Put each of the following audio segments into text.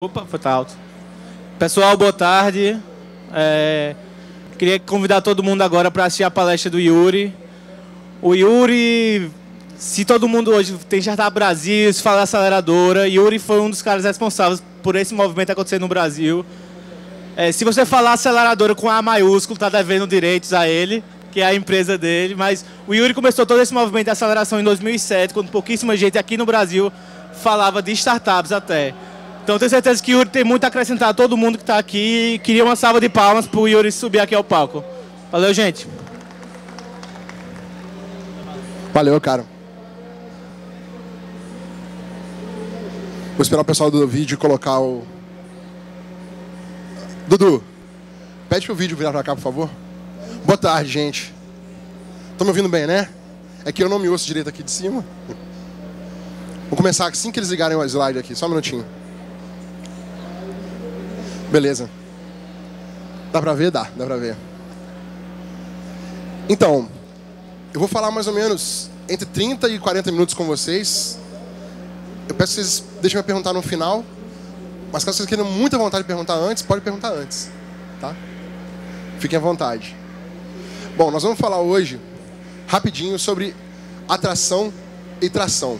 Opa, foi tá alto. Pessoal, boa tarde. Queria convidar todo mundo agora para assistir a palestra do Yuri. O Yuri, se todo mundo hoje tem Startup Brasil, se fala aceleradora, Yuri foi um dos caras responsáveis por esse movimento acontecer no Brasil. Se você falar aceleradora com A maiúsculo, tá devendo direitos a ele, que é a empresa dele, mas o Yuri começou todo esse movimento de aceleração em 2007, quando pouquíssima gente aqui no Brasil falava de startups até. Então, tenho certeza que o Yuri tem muito a acrescentar a todo mundo que está aqui. Queria uma salva de palmas para o Yuri subir aqui ao palco. Valeu, gente. Valeu, cara. Vou esperar o pessoal do vídeo colocar o... Dudu, pede para o vídeo virar para cá, por favor. Boa tarde, gente. Estão me ouvindo bem, né? É que eu não me ouço direito aqui de cima. Vou começar assim que eles ligarem o slide aqui. Só um minutinho. Beleza. Dá pra ver? Dá pra ver. Então, eu vou falar mais ou menos entre 30 e 40 minutos com vocês. Eu peço que vocês deixem me perguntar no final. Mas caso vocês queiram muita vontade de perguntar antes, pode perguntar antes. Tá? Fiquem à vontade. Bom, nós vamos falar hoje, rapidinho, sobre atração e tração.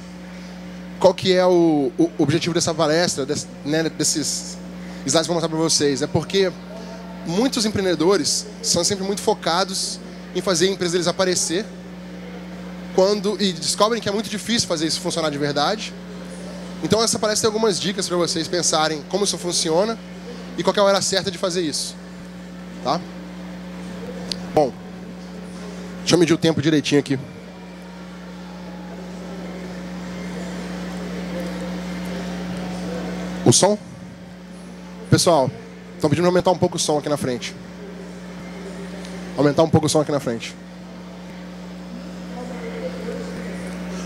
Qual que é o objetivo dessa palestra, desses slides que eu vou mostrar para vocês? É porque muitos empreendedores são sempre muito focados em fazer a empresa deles aparecer e descobrem que é muito difícil fazer isso funcionar de verdade. Então essa palestra tem algumas dicas para vocês pensarem como isso funciona e qual que é a hora certa de fazer isso. Tá? Bom, deixa eu medir o tempo direitinho aqui. O som? Pessoal, estão pedindo para aumentar um pouco o som aqui na frente. Aumentar um pouco o som aqui na frente.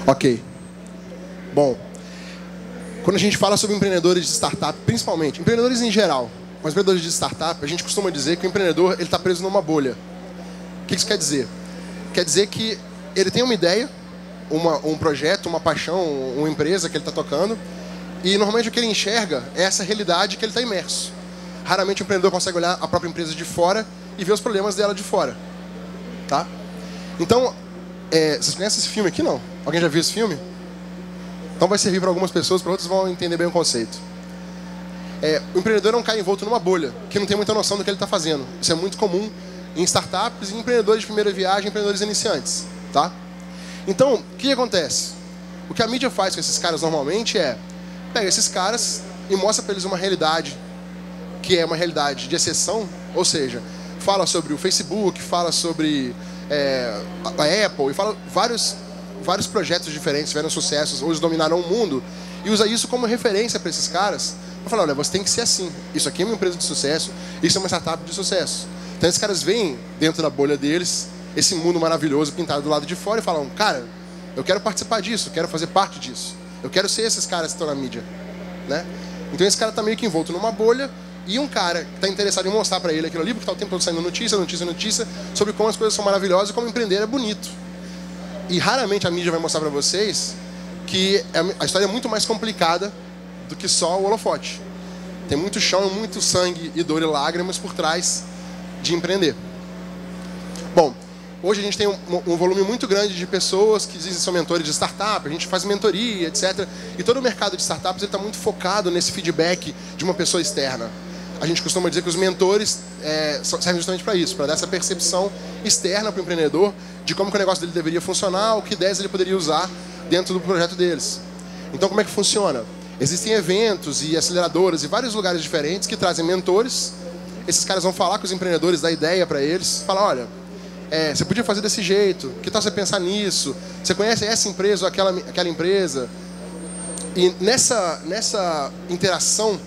Ok. Bom, quando a gente fala sobre empreendedores de startup, principalmente, empreendedores em geral, mas empreendedores de startup, a gente costuma dizer que o empreendedor está preso numa bolha. O que isso quer dizer? Quer dizer que ele tem uma ideia, um projeto, uma paixão, uma empresa que ele está tocando, e normalmente o que ele enxerga é essa realidade que ele está imerso. Raramente o empreendedor consegue olhar a própria empresa de fora e ver os problemas dela de fora. Tá? Então, vocês conhecem esse filme aqui, não? Alguém já viu esse filme? Então vai servir para algumas pessoas, para outras vão entender bem o conceito. O empreendedor não cai envolto numa bolha, que não tem muita noção do que ele está fazendo. Isso é muito comum em startups, em empreendedores de primeira viagem, empreendedores iniciantes. Tá? Então, o que acontece? O que a mídia faz com esses caras normalmente pega esses caras e mostra para eles uma realidade que é uma realidade de exceção, ou seja, fala sobre o Facebook, fala sobre a Apple, e fala vários projetos diferentes, tiveram sucessos, hoje dominaram o mundo, e usa isso como referência para esses caras, para falar, olha, você tem que ser assim, isso aqui é uma empresa de sucesso, isso é uma startup de sucesso. Então esses caras veem dentro da bolha deles, esse mundo maravilhoso pintado do lado de fora e falam, cara, eu quero participar disso, quero fazer parte disso. Eu quero ser esses caras que estão na mídia, né? Então esse cara está meio que envolto numa bolha e um cara que está interessado em mostrar para ele aquilo ali, porque está o tempo todo saindo notícia sobre como as coisas são maravilhosas e como empreender é bonito. E raramente a mídia vai mostrar para vocês que a história é muito mais complicada do que só o holofote. Tem muito chão, muito sangue e dor e lágrimas por trás de empreender. Bom, hoje a gente tem um volume muito grande de pessoas que dizem que são mentores de startup, a gente faz mentoria, etc. E todo o mercado de startups está muito focado nesse feedback de uma pessoa externa. A gente costuma dizer que os mentores servem justamente para isso, para dar essa percepção externa para o empreendedor de como que o negócio dele deveria funcionar, o que ideias ele poderia usar dentro do projeto deles. Então, como é que funciona? Existem eventos e aceleradoras e vários lugares diferentes que trazem mentores. Esses caras vão falar com os empreendedores, dar ideia para eles, falar, olha, você podia fazer desse jeito, que tal você pensar nisso? Você conhece essa empresa ou aquela empresa? E nessa interação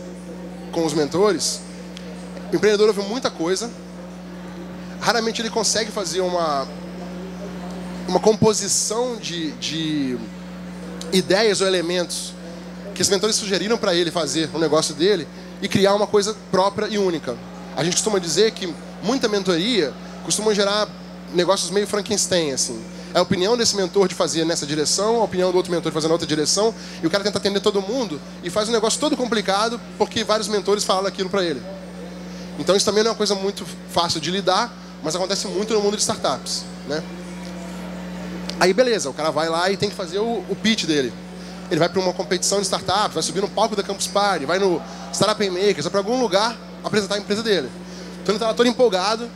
com os mentores, o empreendedor ouve muita coisa, raramente ele consegue fazer uma composição de ideias ou elementos que os mentores sugeriram para ele fazer no negócio dele e criar uma coisa própria e única. A gente costuma dizer que muita mentoria costuma gerar negócios meio Frankenstein, assim. a opinião desse mentor de fazer nessa direção, a opinião do outro mentor de fazer na outra direção, e o cara tenta atender todo mundo e faz um negócio todo complicado porque vários mentores falaram aquilo para ele. Então isso também não é uma coisa muito fácil de lidar, mas acontece muito no mundo de startups, né? Aí beleza, o cara vai lá e tem que fazer o pitch dele. Ele vai para uma competição de startups, vai subir no palco da Campus Party, vai no Startup Makers, vai para algum lugar apresentar a empresa dele. Então ele está lá todo empolgado,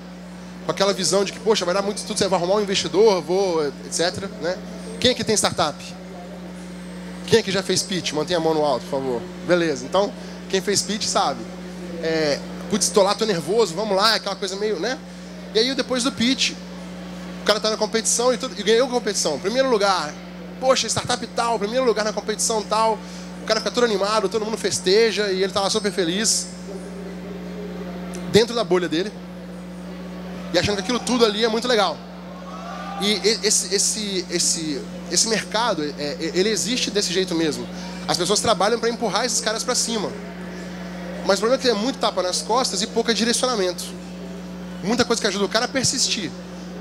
com aquela visão de que, poxa, vai dar muito tudo, você vai arrumar um investidor, vou, etc. Né? Quem aqui tem startup? Quem aqui já fez pitch? Mantenha a mão no alto, por favor. Beleza, então, quem fez pitch sabe. Putz, tô lá, tô nervoso, vamos lá, aquela coisa meio, né? E aí, depois do pitch, o cara tá na competição e ganhou a competição. Primeiro lugar, poxa, startup tal, primeiro lugar na competição tal. O cara fica todo animado, todo mundo festeja e ele tá lá super feliz. Dentro da bolha dele. E achando que aquilo tudo ali é muito legal. E esse mercado, ele existe desse jeito mesmo. As pessoas trabalham para empurrar esses caras para cima. Mas o problema é que é muito tapa nas costas e pouco direcionamento. Muita coisa que ajuda o cara a persistir,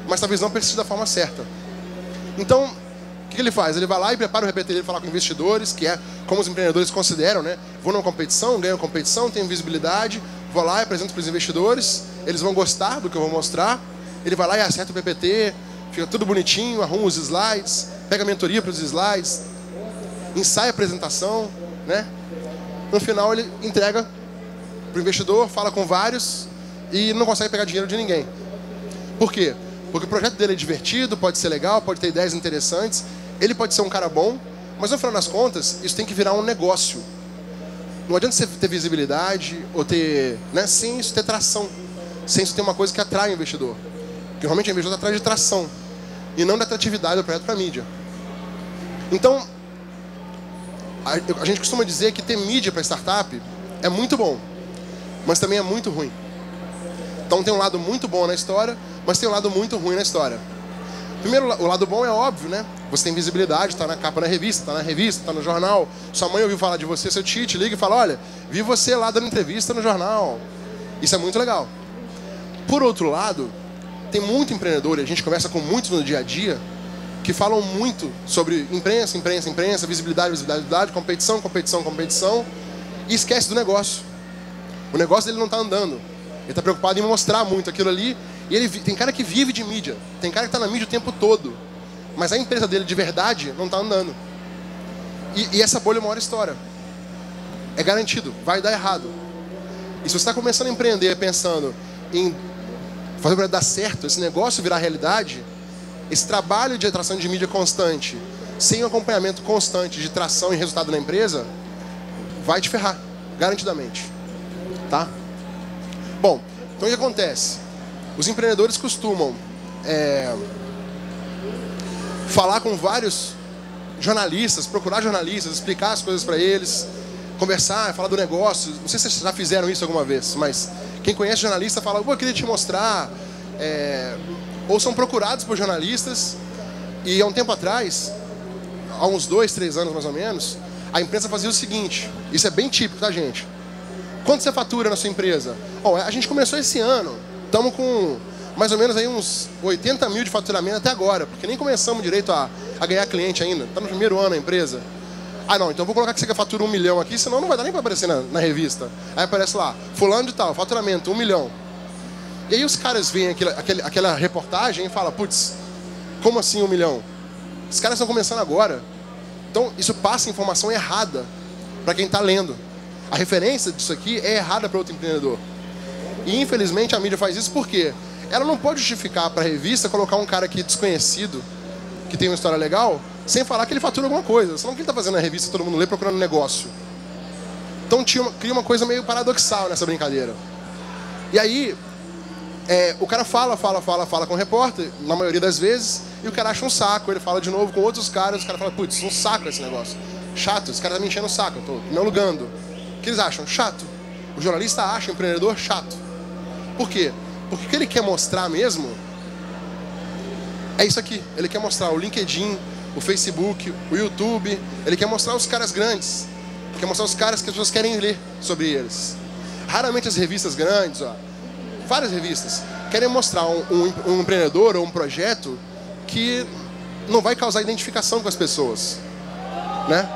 mas talvez não persistir da forma certa. Então, o que ele faz? Ele vai lá e prepara o RPT dele para falar com investidores, que é como os empreendedores consideram, né? Vou numa competição, ganho a competição, tenho visibilidade, vou lá e apresento para os investidores, eles vão gostar do que eu vou mostrar, ele vai lá e acerta o PPT, fica tudo bonitinho, arruma os slides, pega a mentoria para os slides, ensaia a apresentação, né? No final ele entrega para o investidor, fala com vários e não consegue pegar dinheiro de ninguém. Por quê? Porque o projeto dele é divertido, pode ser legal, pode ter ideias interessantes, ele pode ser um cara bom, mas no final das contas, isso tem que virar um negócio. Não adianta você ter visibilidade ou ter, né, sem isso ter tração, sem isso ter uma coisa que atrai o investidor. Porque normalmente o investidor está atrás de tração e não da atratividade do projeto para a mídia. Então, a gente costuma dizer que ter mídia para startup é muito bom, mas também é muito ruim. Então tem um lado muito bom na história, mas tem um lado muito ruim na história. Primeiro, o lado bom é óbvio, né? Você tem visibilidade, está na capa da revista, está no jornal. Sua mãe ouviu falar de você, seu tio te liga e fala, olha, vi você lá dando entrevista no jornal. Isso é muito legal. Por outro lado, tem muito empreendedor, e a gente conversa com muitos no dia a dia, que falam muito sobre imprensa, visibilidade, competição, e esquece do negócio. O negócio dele não está andando. Ele está preocupado em mostrar muito aquilo ali. E tem cara que vive de mídia. Tem cara que está na mídia o tempo todo. Mas a empresa dele de verdade não está andando. E essa bolha é uma hora estoura. É garantido. Vai dar errado. E se você está começando a empreender pensando em fazer para dar certo, esse negócio virar realidade, esse trabalho de atração de mídia constante, sem um acompanhamento constante de tração e resultado na empresa, vai te ferrar. Garantidamente. Tá? Bom, então o que acontece? Os empreendedores costumam falar com vários jornalistas, procurar jornalistas, explicar as coisas para eles, conversar, falar do negócio. Não sei se vocês já fizeram isso alguma vez, mas quem conhece jornalista fala, pô, eu queria te mostrar. Ou são procurados por jornalistas. E há um tempo atrás, há uns 2, 3 anos mais ou menos, a empresa fazia o seguinte, isso é bem típico, tá, gente? Quanto você fatura na sua empresa? Bom, a gente começou esse ano, estamos com mais ou menos aí uns 80 mil de faturamento até agora, porque nem começamos direito a ganhar cliente ainda. Está no primeiro ano a empresa. Ah, não, então vou colocar que você fatura 1 milhão aqui, senão não vai dar nem para aparecer na revista. Aí aparece lá, fulano de tal, faturamento 1 milhão. E aí os caras veem aquela reportagem e falam, putz, como assim 1 milhão? Os caras estão começando agora. Então isso passa informação errada para quem está lendo. A referência disso aqui é errada para outro empreendedor. E infelizmente a mídia faz isso porque ela não pode justificar para a revista colocar um cara aqui desconhecido, que tem uma história legal, sem falar que ele fatura alguma coisa. Senão o que ele está fazendo na revista, todo mundo lê procurando negócio. Então cria uma coisa meio paradoxal nessa brincadeira. E aí, o cara fala com o repórter, na maioria das vezes, e o cara acha um saco. Ele fala de novo com outros caras, o cara fala, putz, um saco esse negócio. Chato, esse cara tá me enchendo o saco, eu tô me alugando. O que eles acham? Chato. O jornalista acha o empreendedor chato. Por quê? Porque o que ele quer mostrar mesmo é isso aqui. Ele quer mostrar o LinkedIn, o Facebook, o YouTube. Ele quer mostrar os caras grandes. Ele quer mostrar os caras que as pessoas querem ler sobre eles. Raramente as revistas grandes, várias revistas, querem mostrar um empreendedor ou um projeto que não vai causar identificação com as pessoas, né?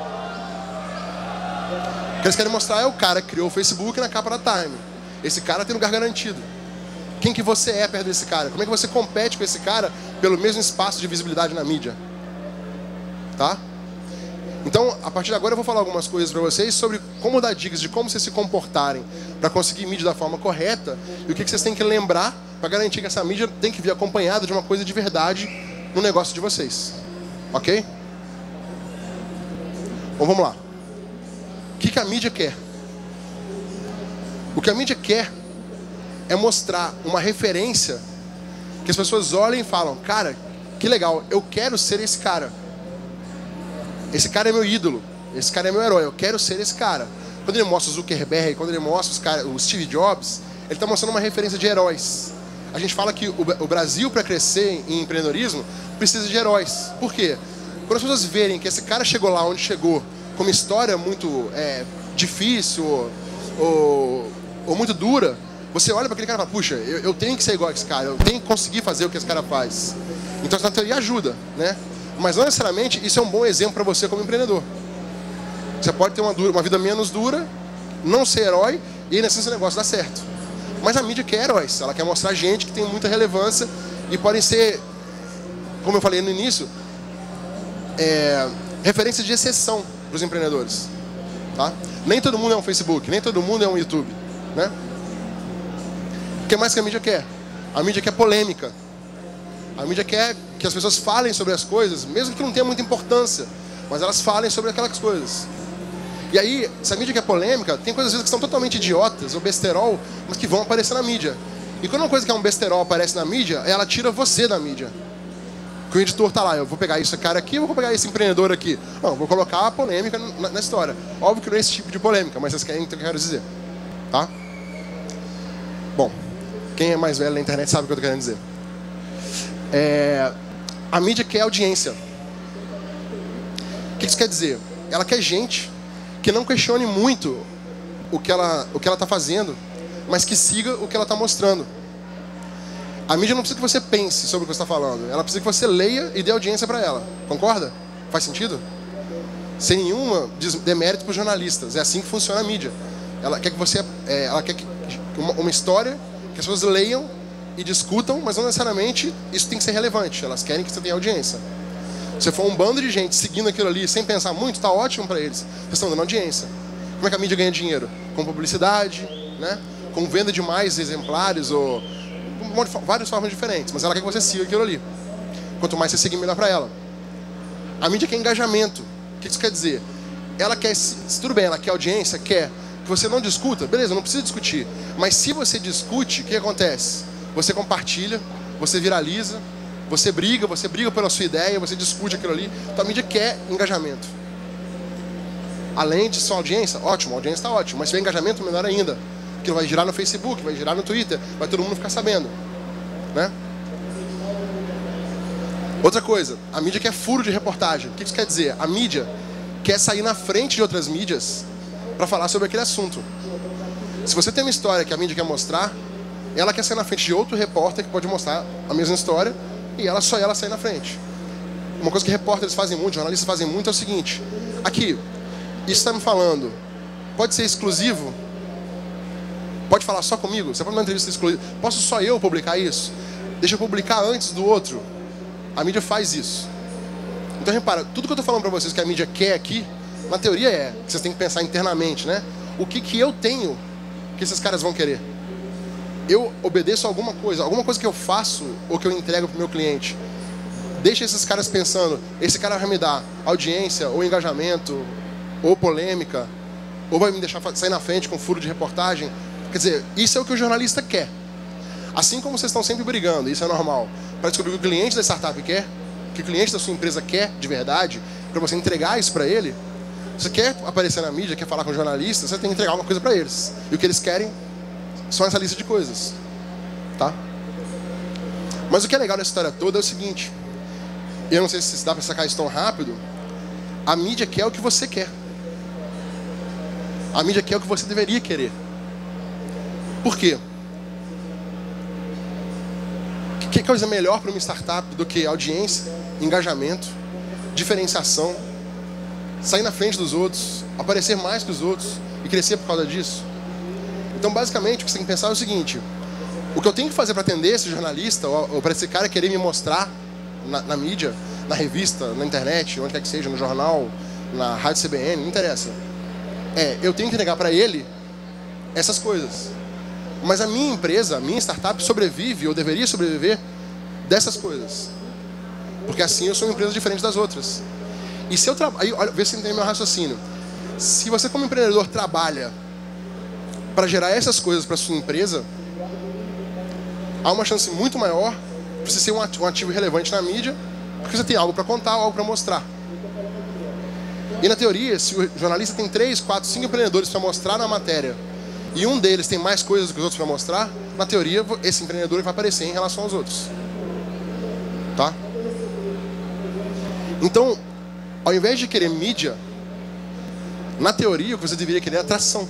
O que eles querem mostrar é o cara que criou o Facebook na capa da Time. Esse cara tem lugar garantido. Quem que você é perto desse cara? Como é que você compete com esse cara pelo mesmo espaço de visibilidade na mídia? Tá? Então, a partir de agora eu vou falar algumas coisas para vocês sobre como dar dicas de como vocês se comportarem para conseguir mídia da forma correta e o que vocês têm que lembrar para garantir que essa mídia tem que vir acompanhada de uma coisa de verdade no negócio de vocês. Ok? Bom, vamos lá. O que a mídia quer? O que a mídia quer é mostrar uma referência que as pessoas olhem e falam: cara, que legal, eu quero ser esse cara. Esse cara é meu ídolo, esse cara é meu herói, eu quero ser esse cara. Quando ele mostra o Zuckerberg, quando ele mostra o Steve Jobs, ele está mostrando uma referência de heróis. A gente fala que o Brasil, para crescer em empreendedorismo, precisa de heróis. Por quê? Quando as pessoas verem que esse cara chegou lá onde chegou com uma história muito difícil ou muito dura, você olha para aquele cara e fala: puxa, eu tenho que ser igual a esse cara, eu tenho que conseguir fazer o que esse cara faz. Então, na teoria, ajuda, né? Mas não necessariamente isso é um bom exemplo para você como empreendedor. Você pode ter uma vida menos dura, não ser herói, e ainda assim seu negócio dá certo. Mas a mídia quer heróis, ela quer mostrar gente que tem muita relevância e podem ser, como eu falei no início, referências de exceção para os empreendedores. Tá? Nem todo mundo é um Facebook, nem todo mundo é um YouTube, né? O que mais que a mídia quer? A mídia quer polêmica. A mídia quer que as pessoas falem sobre as coisas, mesmo que não tenha muita importância, mas elas falem sobre aquelas coisas. E aí, se a mídia quer polêmica, tem coisas às vezes que são totalmente idiotas ou besterol, mas que vão aparecer na mídia. E quando uma coisa que é um besterol aparece na mídia, ela tira você da mídia. Que o editor tá lá: eu vou pegar esse cara aqui, eu vou pegar esse empreendedor aqui. Não, vou colocar a polêmica na história. Óbvio que não é esse tipo de polêmica, mas vocês querem o que eu quero dizer. Tá? Bom, quem é mais velho na internet sabe o que eu tô querendo dizer. A mídia quer audiência. O que isso quer dizer? Ela quer gente que não questione muito o que ela está fazendo, mas que siga o que ela está mostrando. A mídia não precisa que você pense sobre o que você está falando, ela precisa que você leia e dê audiência para ela. Concorda? Faz sentido? Sem nenhuma demérito para os jornalistas. É assim que funciona a mídia. Ela quer que você, ela quer que uma história que as pessoas leiam e discutam, mas não necessariamente isso tem que ser relevante. Elas querem que você tenha audiência. Se for um bando de gente seguindo aquilo ali sem pensar muito, está ótimo para eles. Vocês estão dando audiência. Como é que a mídia ganha dinheiro? Com publicidade, né? Com venda de mais exemplares, ou várias formas diferentes. Mas ela quer que você siga aquilo ali. Quanto mais você seguir, melhor para ela. A mídia quer engajamento. O que isso quer dizer? Ela quer, tudo bem, ela quer audiência, quer que você não discuta, beleza, não precisa discutir. Mas se você discute, o que acontece? Você compartilha, você viraliza, você briga pela sua ideia, você discute aquilo ali. Então a mídia quer engajamento. Além de só audiência, ótimo, a audiência está ótima, mas se tiver engajamento, melhor ainda. Porque vai girar no Facebook, vai girar no Twitter, vai todo mundo ficar sabendo, né? Outra coisa, a mídia quer furo de reportagem. O que isso quer dizer? A mídia quer sair na frente de outras mídias para falar sobre aquele assunto. Se você tem uma história que a mídia quer mostrar, ela quer sair na frente de outro repórter que pode mostrar a mesma história, e só ela sai na frente. Uma coisa que repórteres fazem muito, jornalistas fazem muito, é o seguinte: aqui, isso está me falando, pode ser exclusivo? Pode falar só comigo? Você pode dar uma entrevista exclusiva? Posso só eu publicar isso? Deixa eu publicar antes do outro. A mídia faz isso. Então repara, tudo que eu estou falando para vocês que a mídia quer aqui, na teoria que vocês têm que pensar internamente, né? O que eu tenho que esses caras vão querer? Eu obedeço a alguma coisa que eu faço ou que eu entrego para o meu cliente. Deixa esses caras pensando: esse cara vai me dar audiência, ou engajamento, ou polêmica, ou vai me deixar sair na frente com furo de reportagem. Quer dizer, isso é o que o jornalista quer. Assim como vocês estão sempre brigando, isso é normal, para descobrir o que o cliente da startup quer, o que o cliente da sua empresa quer de verdade, para você entregar isso para ele. Você quer aparecer na mídia, quer falar com jornalistas, você tem que entregar uma coisa para eles. E o que eles querem são essa lista de coisas, tá? Mas o que é legal nessa história toda é o seguinte: eu não sei se dá para sacar isso tão rápido. A mídia quer o que você quer. A mídia quer o que você deveria querer. Por quê? Que coisa melhor para uma startup do que audiência, engajamento, diferenciação, sair na frente dos outros, aparecer mais que os outros e crescer por causa disso? Então, basicamente, o que você tem que pensar é o seguinte: o que eu tenho que fazer para atender esse jornalista ou para esse cara querer me mostrar na mídia, na revista, na internet, onde quer que seja, no jornal, na rádio CBN, não interessa. Eu tenho que entregar para ele essas coisas. Mas a minha empresa, a minha startup sobrevive, ou deveria sobreviver, dessas coisas. Porque assim eu sou uma empresa diferente das outras. E se eu trabalho, olha, vê se você entende meu raciocínio. Se você como empreendedor trabalha para gerar essas coisas para sua empresa, há uma chance muito maior de você ser um ativo relevante na mídia, porque você tem algo para contar, algo para mostrar. E na teoria, se o jornalista tem 3, 4, 5 empreendedores para mostrar na matéria, e um deles tem mais coisas do que os outros para mostrar, na teoria, esse empreendedor vai aparecer em relação aos outros. Tá? Então, ao invés de querer mídia, na teoria, o que você deveria querer é atração.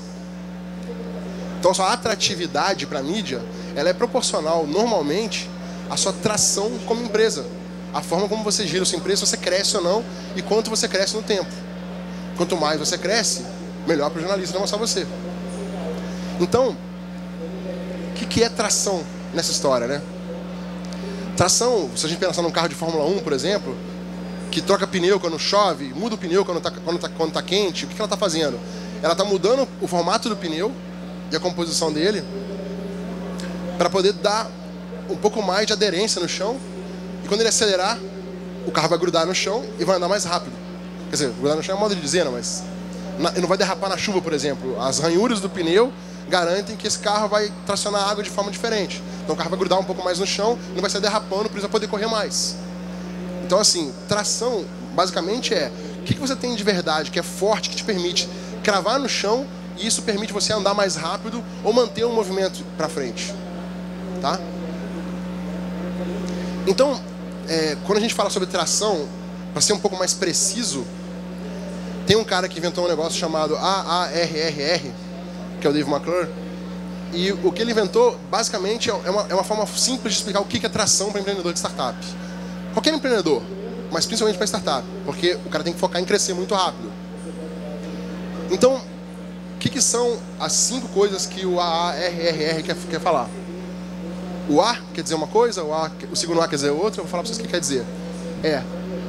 Então, a sua atratividade para a mídia, ela é proporcional, normalmente, à sua tração como empresa. A forma como você gira a sua empresa, se você cresce ou não, e quanto você cresce no tempo. Quanto mais você cresce, melhor para o jornalista mostrar você. Então, o que é tração nessa história, né? Tração, se a gente pensar num carro de Fórmula 1, por exemplo, que troca pneu quando chove, muda o pneu quando tá quente, o que ela está fazendo? Ela está mudando o formato do pneu e a composição dele para poder dar um pouco mais de aderência no chão, e quando ele acelerar, o carro vai grudar no chão e vai andar mais rápido. Quer dizer, grudar no chão é modo de dizer, mas ele não vai derrapar na chuva, por exemplo. As ranhuras do pneu garantem que esse carro vai tracionar a água de forma diferente. Então o carro vai grudar um pouco mais no chão, não vai sair derrapando, por isso vai poder correr mais. Então assim, tração basicamente é o que você tem de verdade, que é forte, que te permite cravar no chão, e isso permite você andar mais rápido ou manter um movimento para frente. Tá? Então, quando a gente fala sobre tração, para ser um pouco mais preciso, tem um cara que inventou um negócio chamado AARRR, que é o Dave McClure, e o que ele inventou, basicamente, é uma forma simples de explicar o que é tração para empreendedor de startup. Qualquer empreendedor, mas principalmente para startup, porque o cara tem que focar em crescer muito rápido. Então, o que são as 5 coisas que o AARRR quer falar? O A quer dizer uma coisa, o segundo A quer dizer outra, eu vou falar para vocês o que quer dizer.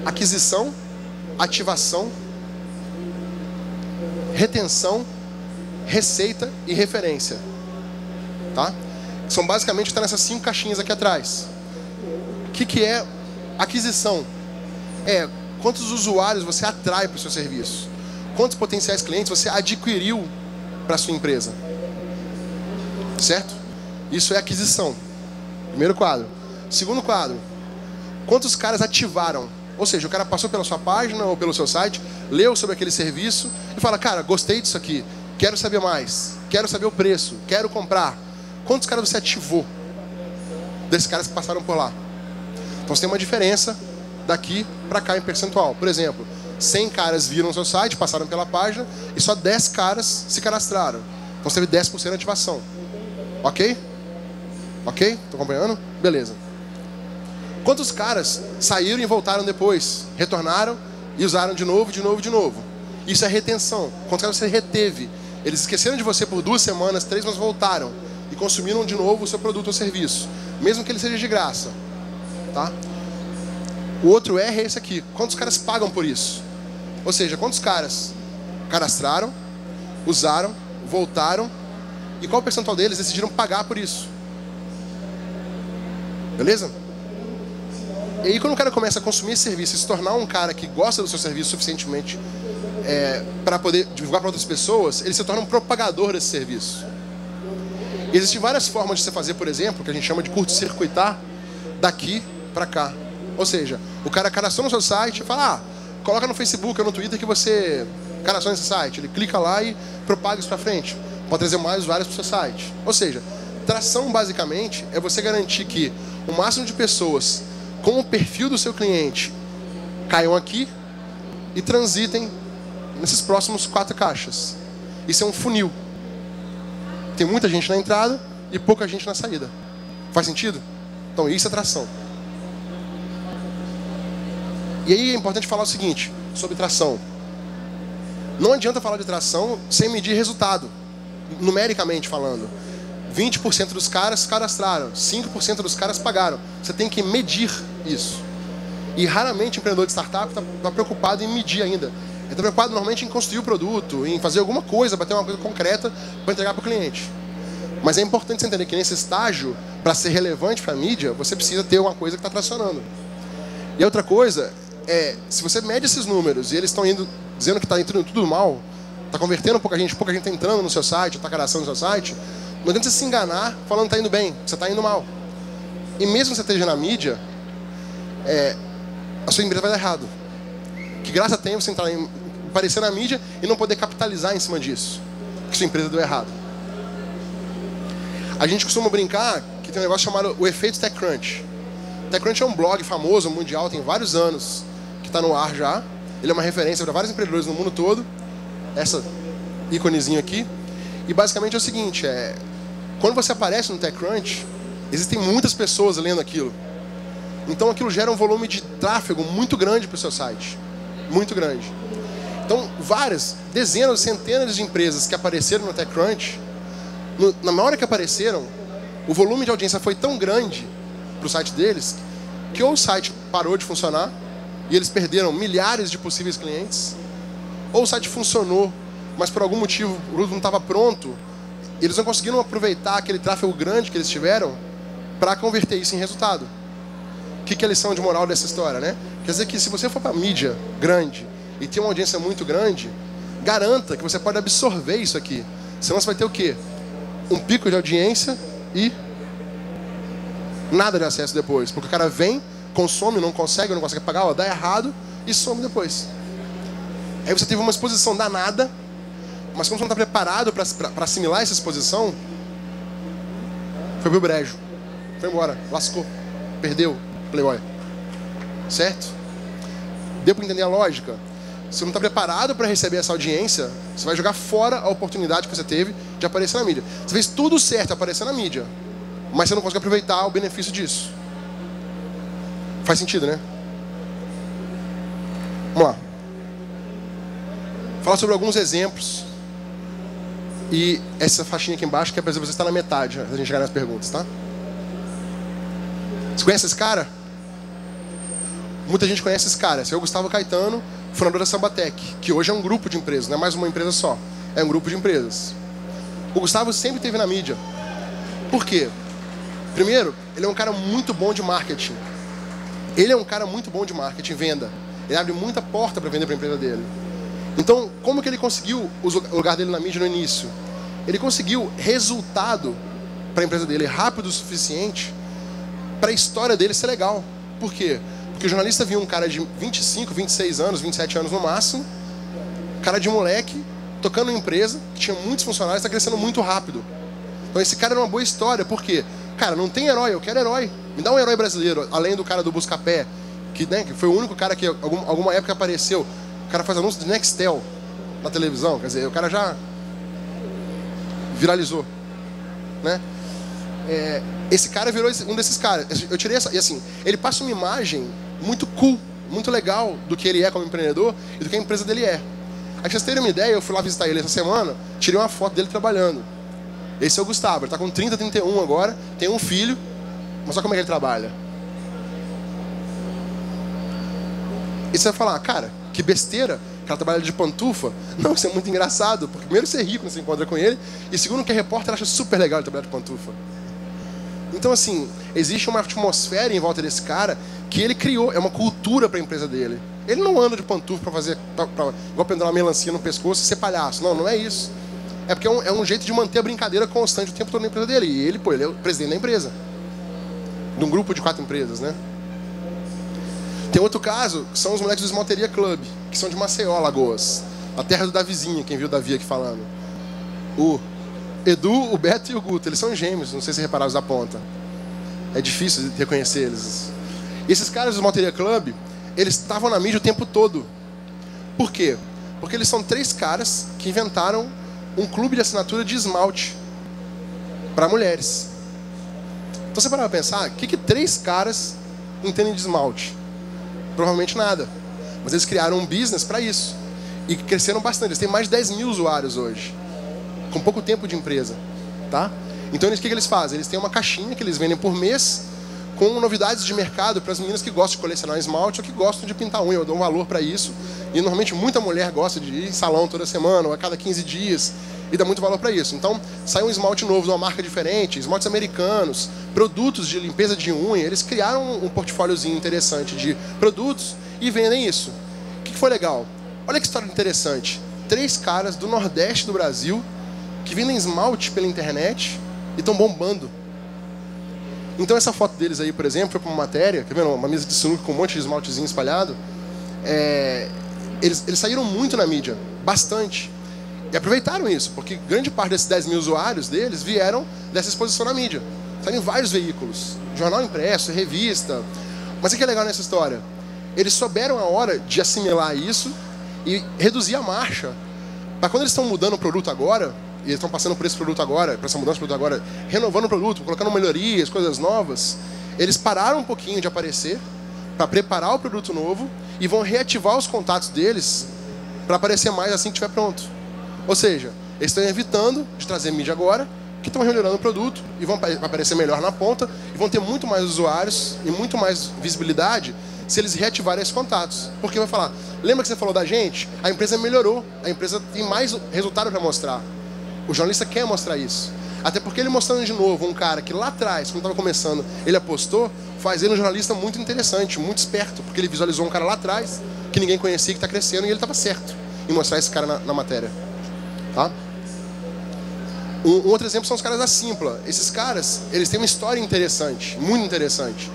Aquisição, ativação, retenção, receita e referência. Tá? São basicamente o que está nessas 5 caixinhas aqui atrás. O que é aquisição? Quantos usuários você atrai para o seu serviço? Quantos potenciais clientes você adquiriu para a sua empresa? Certo? Isso é aquisição. Primeiro quadro. Segundo quadro, quantos caras ativaram? Ou seja, o cara passou pela sua página ou pelo seu site, leu sobre aquele serviço e fala: cara, gostei disso aqui, quero saber mais, quero saber o preço, quero comprar. Quantos caras você ativou desses caras que passaram por lá? Então você tem uma diferença daqui para cá em percentual. Por exemplo, 100 caras viram o seu site, passaram pela página, e só 10 caras se cadastraram. Então você teve 10% de ativação. Ok? Ok? Estou acompanhando? Beleza. Quantos caras saíram e voltaram depois? Retornaram e usaram de novo, de novo, de novo. Isso é retenção. Quantos caras você reteve? Eles esqueceram de você por 2 semanas, 3, mas voltaram e consumiram de novo o seu produto ou serviço, mesmo que ele seja de graça. Tá? O outro R é esse aqui. Quantos caras pagam por isso? Ou seja, quantos caras cadastraram, usaram, voltaram, e qual o percentual deles decidiram pagar por isso? Beleza? E aí quando o cara começa a consumir esse serviço e se tornar um cara que gosta do seu serviço suficientemente para poder divulgar para outras pessoas, ele se torna um propagador desse serviço. E existem várias formas de você fazer, por exemplo, que a gente chama de curto-circuitar daqui para cá. Ou seja, o cara cadastrou no seu site e fala: coloca no Facebook ou no Twitter que você cadastrou nesse site. Ele clica lá e propaga isso para frente. Pode trazer mais usuários para o seu site. Ou seja, tração basicamente é você garantir que o máximo de pessoas com o perfil do seu cliente caiam aqui e transitem nesses próximos 4 caixas. Isso é um funil. Tem muita gente na entrada e pouca gente na saída. Faz sentido? Então isso é tração. E aí é importante falar o seguinte sobre tração. Não adianta falar de tração sem medir resultado, numericamente falando. 20% dos caras se cadastraram, 5% dos caras pagaram. Você tem que medir isso. E raramente o empreendedor de startup está preocupado em medir ainda. Ele está preocupado normalmente em construir o produto, em fazer alguma coisa, bater uma coisa concreta para entregar para o cliente. Mas é importante você entender que nesse estágio, para ser relevante para a mídia, você precisa ter uma coisa que está tracionando. E a outra coisa é, se você mede esses números e eles estão indo dizendo que está entrando tudo mal, está convertendo pouca gente está entrando no seu site, está cadastrando no seu site, não adianta você se enganar falando que está indo bem, que você está indo mal. E mesmo que você esteja na mídia, a sua empresa vai dar errado. Que graça tem você aparecer na mídia e não poder capitalizar em cima disso, que sua empresa deu errado. A gente costuma brincar que tem um negócio chamado o efeito TechCrunch. TechCrunch é um blog famoso, mundial, tem vários anos, que está no ar já. Ele é uma referência para vários empreendedores no mundo todo. Essa íconezinho aqui. E basicamente é o seguinte, quando você aparece no TechCrunch, existem muitas pessoas lendo aquilo. Então aquilo gera um volume de tráfego muito grande para o seu site. Muito grande. Então várias, dezenas, centenas de empresas que apareceram no TechCrunch, na hora que apareceram, o volume de audiência foi tão grande para o site deles, que ou o site parou de funcionar, e eles perderam milhares de possíveis clientes, ou o site funcionou, mas por algum motivo o produto não estava pronto, e eles não conseguiram aproveitar aquele tráfego grande que eles tiveram para converter isso em resultado. O que é a lição de moral dessa história, né? Quer dizer que se você for para a mídia grande e ter uma audiência muito grande, garanta que você pode absorver isso aqui. Senão você vai ter o quê? Um pico de audiência e nada de acesso depois. Porque o cara vem, consome, não consegue pagar, dá errado e some depois. Aí você teve uma exposição danada, mas como você não está preparado para assimilar essa exposição, foi pro brejo. Foi embora, lascou, perdeu, Playboy. Certo? Deu para entender a lógica? Se você não está preparado para receber essa audiência, você vai jogar fora a oportunidade que você teve de aparecer na mídia. Você fez tudo certo aparecer na mídia, mas você não consegue aproveitar o benefício disso. Faz sentido, né? Vamos lá. Falar sobre alguns exemplos. E essa faixinha aqui embaixo, que é para você estar na metade, antes da gente chegar nas perguntas, tá? Você conhece esse cara? Muita gente conhece esse cara. Esse é o Gustavo Caetano, fundador da Sambatec, que hoje é um grupo de empresas, não é mais uma empresa só. É um grupo de empresas. O Gustavo sempre esteve na mídia. Por quê? Primeiro, ele é um cara muito bom de marketing. Ele é um cara muito bom de marketing, venda. Ele abre muita porta para vender para a empresa dele. Então, como que ele conseguiu o lugar dele na mídia no início? Ele conseguiu resultado para a empresa dele rápido o suficiente para a história dele ser legal. Por quê? Porque o jornalista viu um cara de 25, 26 anos, 27 anos no máximo, cara de moleque, tocando uma empresa, que tinha muitos funcionários, está crescendo muito rápido. Então esse cara era uma boa história. Por quê? Cara, não tem herói, eu quero herói. Me dá um herói brasileiro, além do cara do Buscapé, que foi o único cara que alguma época apareceu. O cara faz anúncio de Nextel na televisão, quer dizer, o cara já viralizou, né? Esse cara virou um desses caras. Eu tirei essa, e assim, ele passa uma imagem muito cool, muito legal do que ele é como empreendedor e do que a empresa dele é. Aí pra vocês terem uma ideia, eu fui lá visitar ele essa semana, tirei uma foto dele trabalhando. Esse é o Gustavo, ele tá com 30, 31 agora, tem um filho, mas olha como é que ele trabalha. E você vai falar, cara, que besteira, o cara trabalha de pantufa. Não, isso é muito engraçado, porque primeiro você é rico quando você encontra com ele, e segundo que a repórter acha super legal ele trabalhar de pantufa. Então assim, existe uma atmosfera em volta desse cara que ele criou, é uma cultura para a empresa dele. Ele não anda de pantufa para fazer, igual pendurar uma melancia no pescoço e ser palhaço. Não, não é isso. É porque é um jeito de manter a brincadeira constante o tempo todo na empresa dele. E ele, ele é o presidente da empresa. De um grupo de 4 empresas, né? Tem outro caso, que são os moleques do Esmalteria Club, que são de Maceió, Alagoas. A terra do Davizinho, quem viu o Davi aqui falando. O Edu, o Beto e o Guto, eles são gêmeos, não sei se repararam da ponta. É difícil reconhecer eles. E esses caras do Esmalteria Club, eles estavam na mídia o tempo todo. Por quê? Porque eles são 3 caras que inventaram um clube de assinatura de esmalte para mulheres. Então você parar pra pensar, o que 3 caras entendem de esmalte? Provavelmente nada. Mas eles criaram um business para isso. E cresceram bastante. Eles têm mais de 10 mil usuários hoje. Com pouco tempo de empresa. Tá? Então o que eles fazem? Eles têm uma caixinha que eles vendem por mês com novidades de mercado para as meninas que gostam de colecionar esmalte ou que gostam de pintar unha. Eu dou um valor para isso. E normalmente muita mulher gosta de ir em salão toda semana ou a cada 15 dias. E dá muito valor para isso. Então sai um esmalte novo de uma marca diferente, esmaltes americanos, produtos de limpeza de unha. Eles criaram um portfóliozinho interessante de produtos e vendem isso. O que foi legal? Olha que história interessante. 3 caras do Nordeste do Brasil que vendem esmalte pela internet e estão bombando. Então essa foto deles aí, por exemplo, foi para uma matéria, quer ver? Uma mesa de sinuca com um monte de esmaltezinho espalhado. Eles saíram muito na mídia, bastante. E aproveitaram isso, porque grande parte desses 10 mil usuários deles vieram dessa exposição na mídia. Saíram em vários veículos, jornal impresso, revista. Mas o que é legal nessa história? Eles souberam a hora de assimilar isso e reduzir a marcha. Para quando eles estão mudando o produto agora, e eles estão passando por esse produto agora, por essa mudança do produto agora, renovando o produto, colocando melhorias, coisas novas, eles pararam um pouquinho de aparecer para preparar o produto novo e vão reativar os contatos deles para aparecer mais assim que estiver pronto. Ou seja, eles estão evitando de trazer mídia agora, que estão melhorando o produto e vão aparecer melhor na ponta e vão ter muito mais usuários e muito mais visibilidade se eles reativarem esses contatos. Porque vai falar, lembra que você falou da gente? A empresa melhorou, a empresa tem mais resultado para mostrar. O jornalista quer mostrar isso. Até porque ele mostrando de novo um cara que lá atrás, quando estava começando, ele apostou, faz ele um jornalista muito interessante, muito esperto, porque ele visualizou um cara lá atrás que ninguém conhecia, que está crescendo, e ele estava certo em mostrar esse cara na matéria. Tá? Um outro exemplo são os caras da Simpla. Esses caras, eles têm uma história interessante, muito interessante.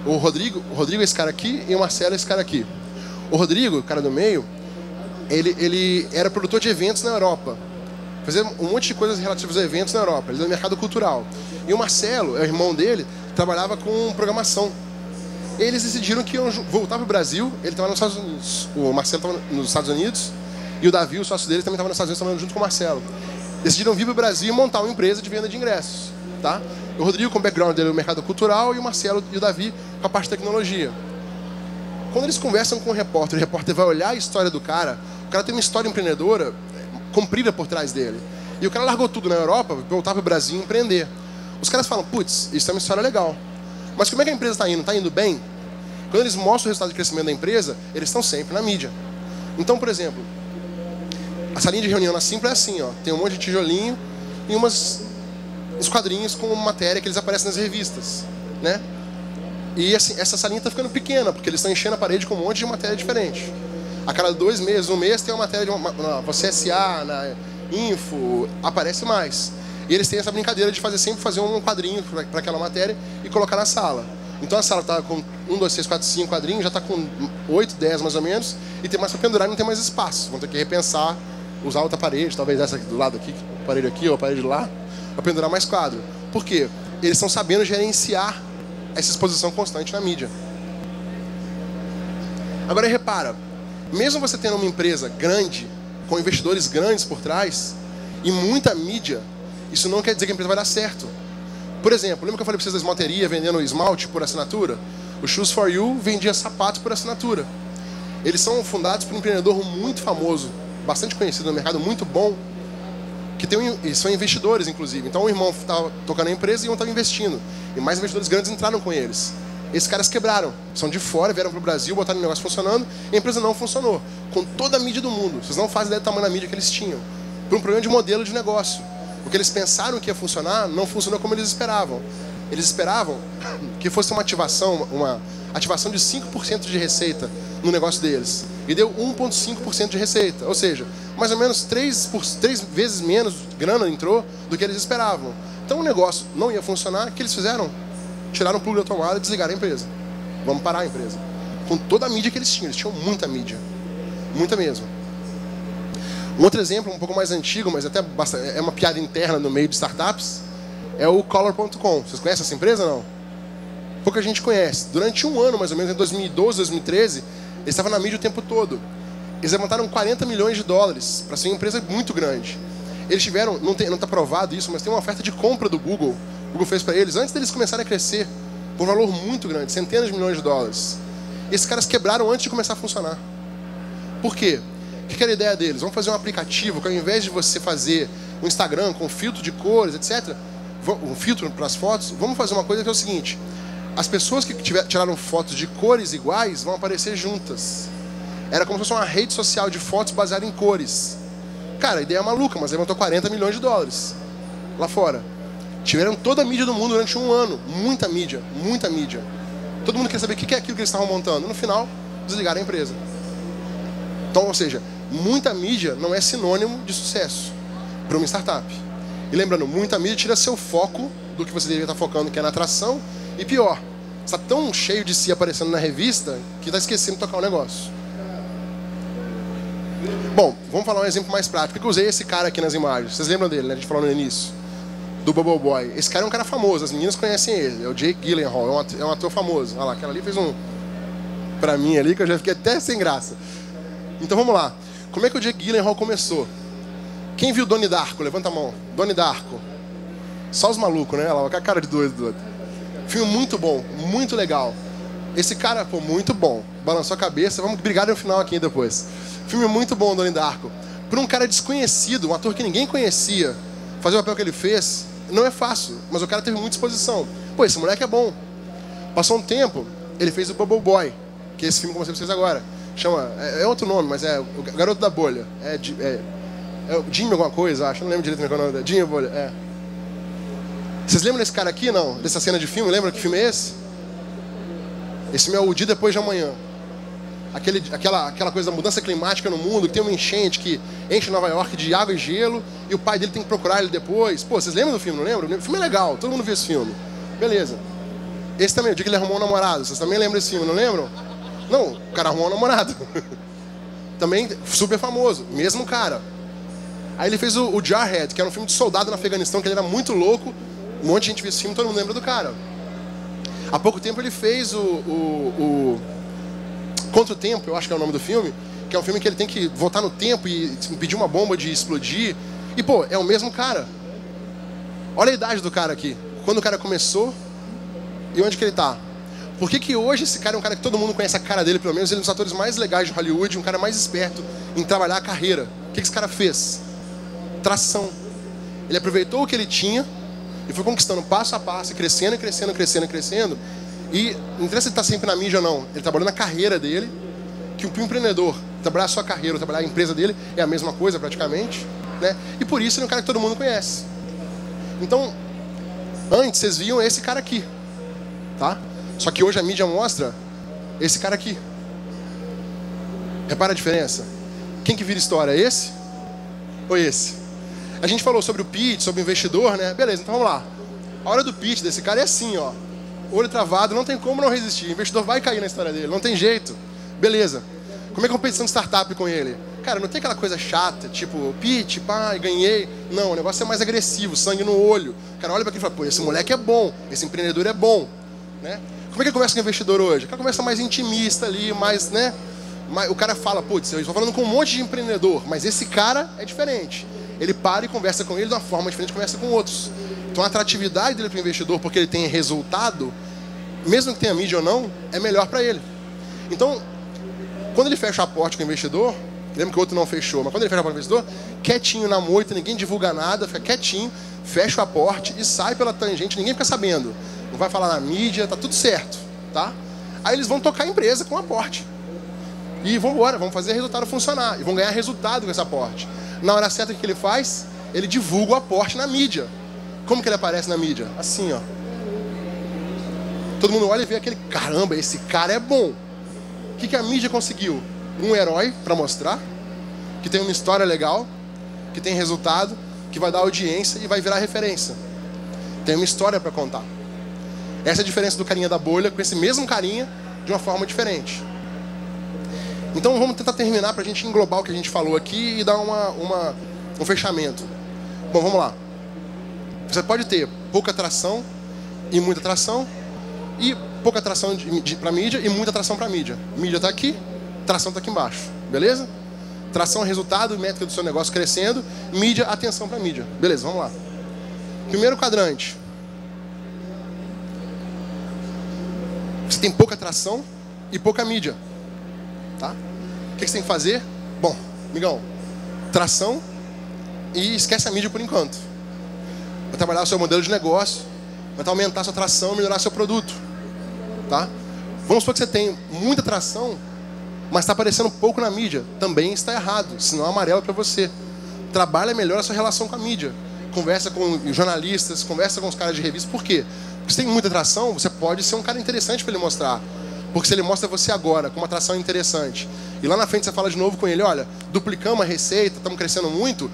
O Rodrigo é esse cara aqui e o Marcelo é esse cara aqui. O Rodrigo, o cara do meio, ele era produtor de eventos na Europa. Fazia um monte de coisas relativas a eventos na Europa. Ele é do mercado cultural. E o Marcelo, o irmão dele, trabalhava com programação. Eles decidiram que iam voltar para o Brasil. Ele estava nos Estados Unidos. O Marcelo estava nos Estados Unidos. E o Davi, o sócio dele, também estava nos Estados Unidos, trabalhando junto com o Marcelo. Decidiram vir para o Brasil e montar uma empresa de venda de ingressos. Tá? O Rodrigo com o background dele no mercado cultural e o Marcelo e o Davi com a parte de tecnologia. Quando eles conversam com o repórter vai olhar a história do cara, o cara tem uma história empreendedora comprida por trás dele. E o cara largou tudo na Europa, voltar para o Brasil e empreender. Os caras falam, putz, isso é uma história legal. Mas como é que a empresa está indo? Está indo bem? Quando eles mostram o resultado de crescimento da empresa, eles estão sempre na mídia. Então, por exemplo, a salinha de reunião na Simpla é assim, ó, tem um monte de tijolinho e uns quadrinhos com matéria que eles aparecem nas revistas, né? E assim, essa salinha está ficando pequena, porque eles estão enchendo a parede com um monte de matéria diferente. A cada 2 meses, um mês, tem uma matéria na CSA, na Info, aparece mais. E eles têm essa brincadeira de sempre fazer um quadrinho para aquela matéria e colocar na sala. Então a sala está com 1, 2, 3, 4, 5 quadrinhos, já está com 8, 10 mais ou menos, e tem mais para pendurar e não tem mais espaço. Vão ter que repensar, usar outra parede, talvez essa aqui do lado aqui, a parede aqui ou a parede lá, para pendurar mais quadro. Por quê? Eles estão sabendo gerenciar essa exposição constante na mídia. Agora repara, mesmo você tendo uma empresa grande, com investidores grandes por trás, e muita mídia, isso não quer dizer que a empresa vai dar certo. Por exemplo, lembra que eu falei para vocês da esmalteria vendendo esmalte por assinatura? O Shoes for You vendia sapato por assinatura. Eles são fundados por um empreendedor muito famoso, bastante conhecido no mercado, muito bom, que são investidores, inclusive. Então o irmão estava tocando a empresa e um estava investindo. E mais investidores grandes entraram com eles. Esses caras quebraram, são de fora, vieram para o Brasil, botaram o negócio funcionando, e a empresa não funcionou. Com toda a mídia do mundo. Vocês não fazem ideia do tamanho da mídia que eles tinham. Por um problema de modelo de negócio. O que eles pensaram que ia funcionar, não funcionou como eles esperavam. Eles esperavam que fosse uma ativação de 5% de receita no negócio deles. E deu 1,5% de receita. Ou seja, mais ou menos 3 vezes menos grana entrou do que eles esperavam. Então o negócio não ia funcionar. O que eles fizeram? Tiraram o plug da tomada e desligaram a empresa. Vamos parar a empresa. Com toda a mídia que eles tinham muita mídia. Muita mesmo. Um outro exemplo, um pouco mais antigo, mas até é uma piada interna no meio de startups, é o Color.com. Vocês conhecem essa empresa ou não? Pouca gente conhece. Durante um ano, mais ou menos, em 2012, 2013, eles estavam na mídia o tempo todo. Eles levantaram 40 milhões de dólares para ser uma empresa muito grande. Eles tiveram, não está provado isso, mas tem uma oferta de compra do Google Google fez para eles, antes deles começarem a crescer, por um valor muito grande, centenas de milhões de dólares. Esses caras quebraram antes de começar a funcionar. Por quê? O que era a ideia deles? Vamos fazer um aplicativo que ao invés de você fazer um Instagram com filtro de cores, etc., um filtro para as fotos, vamos fazer uma coisa que é o seguinte: as pessoas que tiraram fotos de cores iguais vão aparecer juntas. Era como se fosse uma rede social de fotos baseada em cores. Cara, a ideia é maluca, mas levantou 40 milhões de dólares lá fora. Tiveram toda a mídia do mundo durante um ano. Muita mídia, muita mídia. Todo mundo quer saber o que é aquilo que eles estavam montando. No final, desligaram a empresa. Então, ou seja, muita mídia não é sinônimo de sucesso para uma startup. E lembrando, muita mídia tira seu foco do que você deveria estar focando, que é na atração. E pior, você está tão cheio de si aparecendo na revista que está esquecendo de tocar o negócio. Bom, vamos falar um exemplo mais prático. Por que eu usei esse cara aqui nas imagens? Vocês lembram dele, né? A gente falou no início. Do Bubble Boy. Esse cara é um cara famoso, as meninas conhecem ele. É o Jake Gyllenhaal, é um ator famoso. Olha lá, aquela ali fez um... pra mim ali, que eu já fiquei até sem graça. Então vamos lá. Como é que o Jake Gyllenhaal começou? Quem viu Donnie Darko? Levanta a mão. Donnie Darko. Só os malucos, né? Olha lá, com a cara de doido. Filme muito bom, muito legal. Esse cara, pô, muito bom. Balançou a cabeça. Vamos brigar no final aqui depois. Filme muito bom, Donnie Darko. Por um cara desconhecido, um ator que ninguém conhecia, fazer o papel que ele fez, não é fácil. Mas o cara teve muita exposição. Pô, esse moleque é bom. Passou um tempo, ele fez o Bubble Boy, que é esse filme que eu mostrei pra vocês agora. Chama, é outro nome, mas é o Garoto da Bolha. É o Jimmy alguma coisa, acho. Não lembro direito qual é o nome dele. Jimmy Bolha, é. Vocês lembram desse cara aqui, não? Dessa cena de filme? Lembram que filme é esse? Esse filme é O Dia Depois de Amanhã. Aquela coisa da mudança climática no mundo, que tem uma enchente que enche Nova York de água e gelo, e o pai dele tem que procurar ele depois. Pô, vocês lembram do filme, não lembram? O filme é legal, todo mundo viu esse filme. Beleza. Esse também, o dia que ele arrumou um namorado. Vocês também lembram desse filme, não lembram? Não, o cara arrumou um namorado. Também super famoso, mesmo cara. Aí ele fez o Jarhead, que era um filme de soldado no Afeganistão, que ele era muito louco. Um monte de gente viu esse filme, todo mundo lembra do cara. Há pouco tempo ele fez o Contra o Tempo, eu acho que é o nome do filme, que é um filme que ele tem que voltar no tempo e impedir uma bomba de explodir. E, pô, é o mesmo cara. Olha a idade do cara aqui. Quando o cara começou e onde que ele tá. Por que hoje esse cara é um cara que todo mundo conhece a cara dele, pelo menos? Ele é um dos atores mais legais de Hollywood, um cara mais esperto em trabalhar a carreira. O que esse cara fez? Tração. Ele aproveitou o que ele tinha e foi conquistando passo a passo, crescendo, crescendo, crescendo, crescendo. E não interessa se ele está sempre na mídia ou não. Ele trabalhou na carreira dele, que o empreendedor, trabalhar a sua carreira ou trabalhar a empresa dele é a mesma coisa praticamente, né? E por isso ele é um cara que todo mundo conhece. Então, antes vocês viam esse cara aqui, tá? Só que hoje a mídia mostra esse cara aqui. Repara a diferença. Quem que vira história? Esse ou esse? A gente falou sobre o pitch, sobre o investidor, né? Beleza, então vamos lá. A hora do pitch desse cara é assim, ó. Olho travado, não tem como não resistir. O investidor vai cair na história dele, não tem jeito. Beleza. Como é a competição de startup com ele? Cara, não tem aquela coisa chata, tipo, pitch, pá, ganhei. Não, o negócio é mais agressivo, sangue no olho. O cara olha pra aquilo e fala, pô, esse moleque é bom, esse empreendedor é bom, né? Como é que conversa com o investidor hoje? Aquela conversa mais intimista ali, mais, né? O cara fala, putz, eu estou falando com um monte de empreendedor, mas esse cara é diferente. Ele para e conversa com ele de uma forma diferente, conversa com outros. Então a atratividade dele para o investidor, porque ele tem resultado, mesmo que tenha mídia ou não, é melhor para ele. Então, quando ele fecha a porta com o investidor, lembra que o outro não fechou, mas quando ele fecha a porta com o investidor, quietinho na moita, ninguém divulga nada, fica quietinho, fecha a porta e sai pela tangente, ninguém fica sabendo. Não vai falar na mídia, tá tudo certo, tá? Aí eles vão tocar a empresa com a aporte. E vão embora, vão fazer o resultado funcionar. E vão ganhar resultado com essa aporte. Na hora certa, o que ele faz? Ele divulga o aporte na mídia. Como que ele aparece na mídia? Assim, ó. Todo mundo olha e vê aquele, caramba, esse cara é bom. O que a mídia conseguiu? Um herói para mostrar, que tem uma história legal, que tem resultado, que vai dar audiência e vai virar referência. Tem uma história para contar. Essa é a diferença do carinha da bolha com esse mesmo carinha de uma forma diferente. Então vamos tentar terminar para a gente englobar o que a gente falou aqui e dar um fechamento. Bom, vamos lá. Você pode ter pouca atração e muita atração, e pouca atração para mídia e muita atração para mídia. Mídia está aqui, tração está aqui embaixo. Beleza? Tração, resultado, métrica do seu negócio crescendo. Mídia, atenção para mídia. Beleza, vamos lá. Primeiro quadrante. Você tem pouca atração e pouca mídia. Tá? O que você tem que fazer? Bom, amigão, tração e esquece a mídia por enquanto. Vai trabalhar o seu modelo de negócio, vai aumentar a sua tração e melhorar seu produto. Tá? Vamos supor que você tem muita tração, mas está aparecendo pouco na mídia. Também está errado, senão é amarelo para você. Trabalha melhor a sua relação com a mídia. Conversa com jornalistas, conversa com os caras de revista. Por quê? Porque se tem muita atração, você pode ser um cara interessante para ele mostrar. Porque se ele mostra você agora com uma atração interessante, e lá na frente você fala de novo com ele, olha, duplicamos a receita, estamos crescendo muito.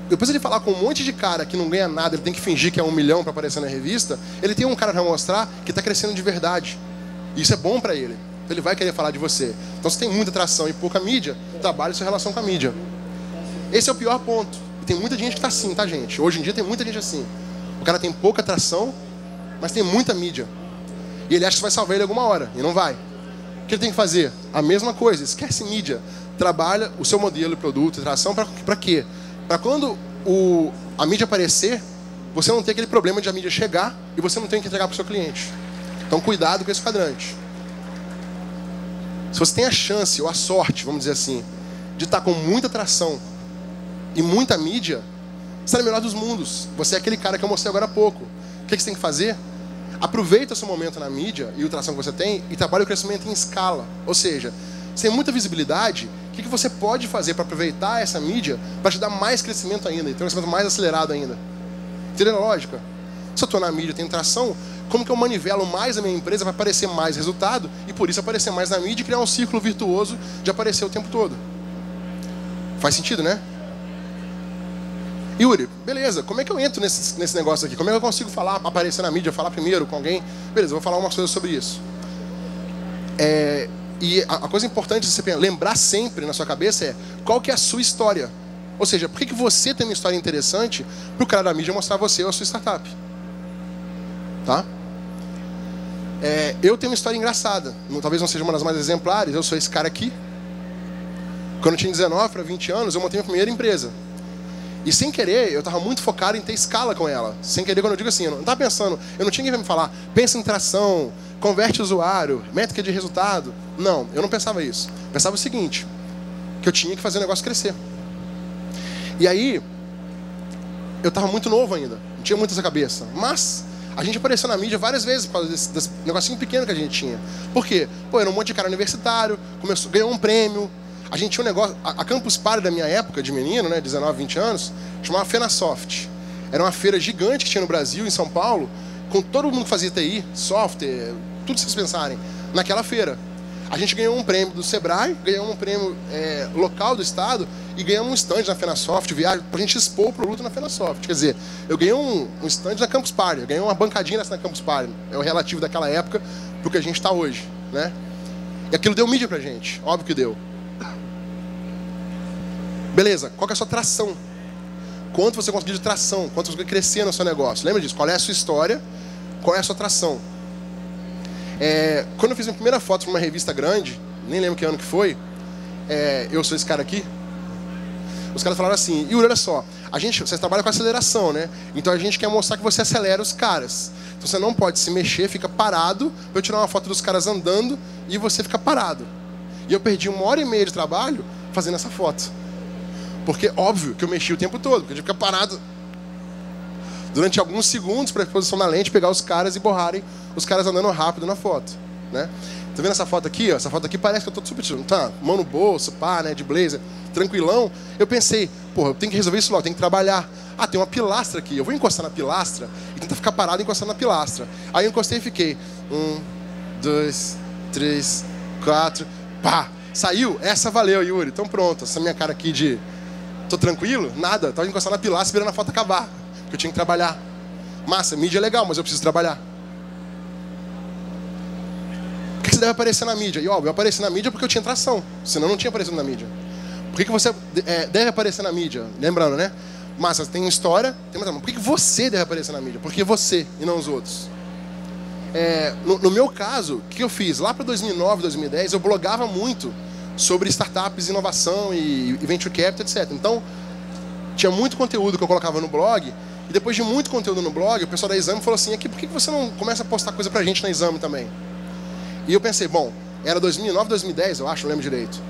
Depois ele falar com um monte de cara que não ganha nada, ele tem que fingir que é 1 milhão para aparecer na revista, ele tem um cara para mostrar que está crescendo de verdade. E isso é bom para ele. Então ele vai querer falar de você. Então se tem muita atração e pouca mídia, trabalhe sua relação com a mídia. Esse é o pior ponto. E tem muita gente que está assim, tá, gente? Hoje em dia tem muita gente assim. O cara tem pouca atração, mas tem muita mídia. E ele acha que vai salvar ele alguma hora, e não vai. O que ele tem que fazer? A mesma coisa, esquece mídia. Trabalha o seu modelo de produto, atração, para quê? Para quando a mídia aparecer, você não ter aquele problema de a mídia chegar e você não tem que entregar para o seu cliente. Então cuidado com esse quadrante. Se você tem a chance, ou a sorte, vamos dizer assim, de estar com muita atração e muita mídia, você é o melhor dos mundos. Você é aquele cara que eu mostrei agora há pouco. O que você tem que fazer? Aproveita o seu momento na mídia e a atração que você tem e trabalha o crescimento em escala. Ou seja, sem muita visibilidade, o que você pode fazer para aproveitar essa mídia para te dar mais crescimento ainda, e ter um crescimento mais acelerado ainda? Entendeu a lógica? Se eu estou na mídia e tenho tração, como que eu manivelo mais a minha empresa para aparecer mais resultado e por isso aparecer mais na mídia e criar um ciclo virtuoso de aparecer o tempo todo? Faz sentido, né? Yuri, beleza, como é que eu entro nesse negócio aqui? Como é que eu consigo falar, aparecer na mídia, falar primeiro com alguém? Beleza, eu vou falar umas coisas sobre isso. E a coisa importante de você lembrar sempre na sua cabeça é qual que é a sua história. Ou seja, por que você tem uma história interessante para o cara da mídia mostrar você ou a sua startup? Tá? Eu tenho uma história engraçada. Talvez não seja uma das mais exemplares. Eu sou esse cara aqui. Quando eu tinha 19 para 20 anos, eu montei minha primeira empresa. E sem querer, eu estava muito focado em ter escala com ela. Sem querer, quando eu digo assim, eu não estava pensando, eu não tinha ninguém me falar, pensa em tração, converte o usuário, métrica de resultado. Não, eu não pensava isso. Eu pensava o seguinte, que eu tinha que fazer o negócio crescer. E aí, eu estava muito novo ainda, não tinha muito essa cabeça. Mas a gente apareceu na mídia várias vezes por causa desse negocinho pequeno que a gente tinha. Por quê? Pô, era um monte de cara universitário, ganhou um prêmio. A gente tinha um negócio, a Campus Party da minha época, de menino, né, 19, 20 anos, chamava Fenasoft. Era uma feira gigante que tinha no Brasil, em São Paulo, com todo mundo que fazia TI, software, tudo que vocês pensarem, naquela feira. A gente ganhou um prêmio do Sebrae, ganhou um prêmio local do estado e ganhamos um stand na Fenasoft, viagem, pra gente expor o produto na Fenasoft. Quer dizer, eu ganhei um stand na Campus Party, eu ganhei uma bancadinha na Campus Party. É o relativo daquela época pro que a gente está hoje, né? E aquilo deu mídia pra gente, óbvio que deu. Beleza, qual que é a sua tração? Quanto você conseguiu de tração? Quanto você conseguiu crescer no seu negócio? Lembra disso? Qual é a sua história? Qual é a sua tração? Quando eu fiz minha primeira foto para uma revista grande, nem lembro que ano que foi, eu sou esse cara aqui, os caras falaram assim, Yuri, olha só, vocês trabalham com aceleração, né? Então a gente quer mostrar que você acelera os caras. Então você não pode se mexer, fica parado, para eu tirar uma foto dos caras andando e você fica parado. E eu perdi 1h30 de trabalho fazendo essa foto. Porque, óbvio, que eu mexi o tempo todo, porque eu tinha que ficar parado durante alguns segundos para a exposição da lente, pegar os caras e borrarem os caras andando rápido na foto, né? Tá vendo essa foto aqui? Ó? Essa foto aqui parece que eu tô super... Tá, mão no bolso, pá, né, de blazer, tranquilão. Eu pensei, porra, eu tenho que resolver isso logo, tenho que trabalhar. Ah, tem uma pilastra aqui, eu vou encostar na pilastra e tentar ficar parado encostando na pilastra. Aí eu encostei e fiquei, 1, 2, 3, 4, pá! Saiu? Essa valeu, Yuri. Então pronto, essa minha cara aqui de... Tô tranquilo? Nada. Tava encostado na pilastra esperando a foto acabar. Porque eu tinha que trabalhar. Massa, mídia é legal, mas eu preciso trabalhar. Por que você deve aparecer na mídia? E óbvio, eu apareci na mídia porque eu tinha tração. Senão eu não tinha aparecido na mídia. Por que você deve aparecer na mídia? Lembrando, né? Massa, tem história, tem uma... Por que você deve aparecer na mídia? Porque você e não os outros. No meu caso, o que eu fiz? Lá para 2009, 2010, eu blogava muito sobre startups, inovação e venture capital, etc. Então, tinha muito conteúdo que eu colocava no blog, e depois de muito conteúdo no blog, o pessoal da Exame falou assim, aqui, por que você não começa a postar coisa pra gente na Exame também? E eu pensei, bom, era 2009, 2010, eu acho, não lembro direito.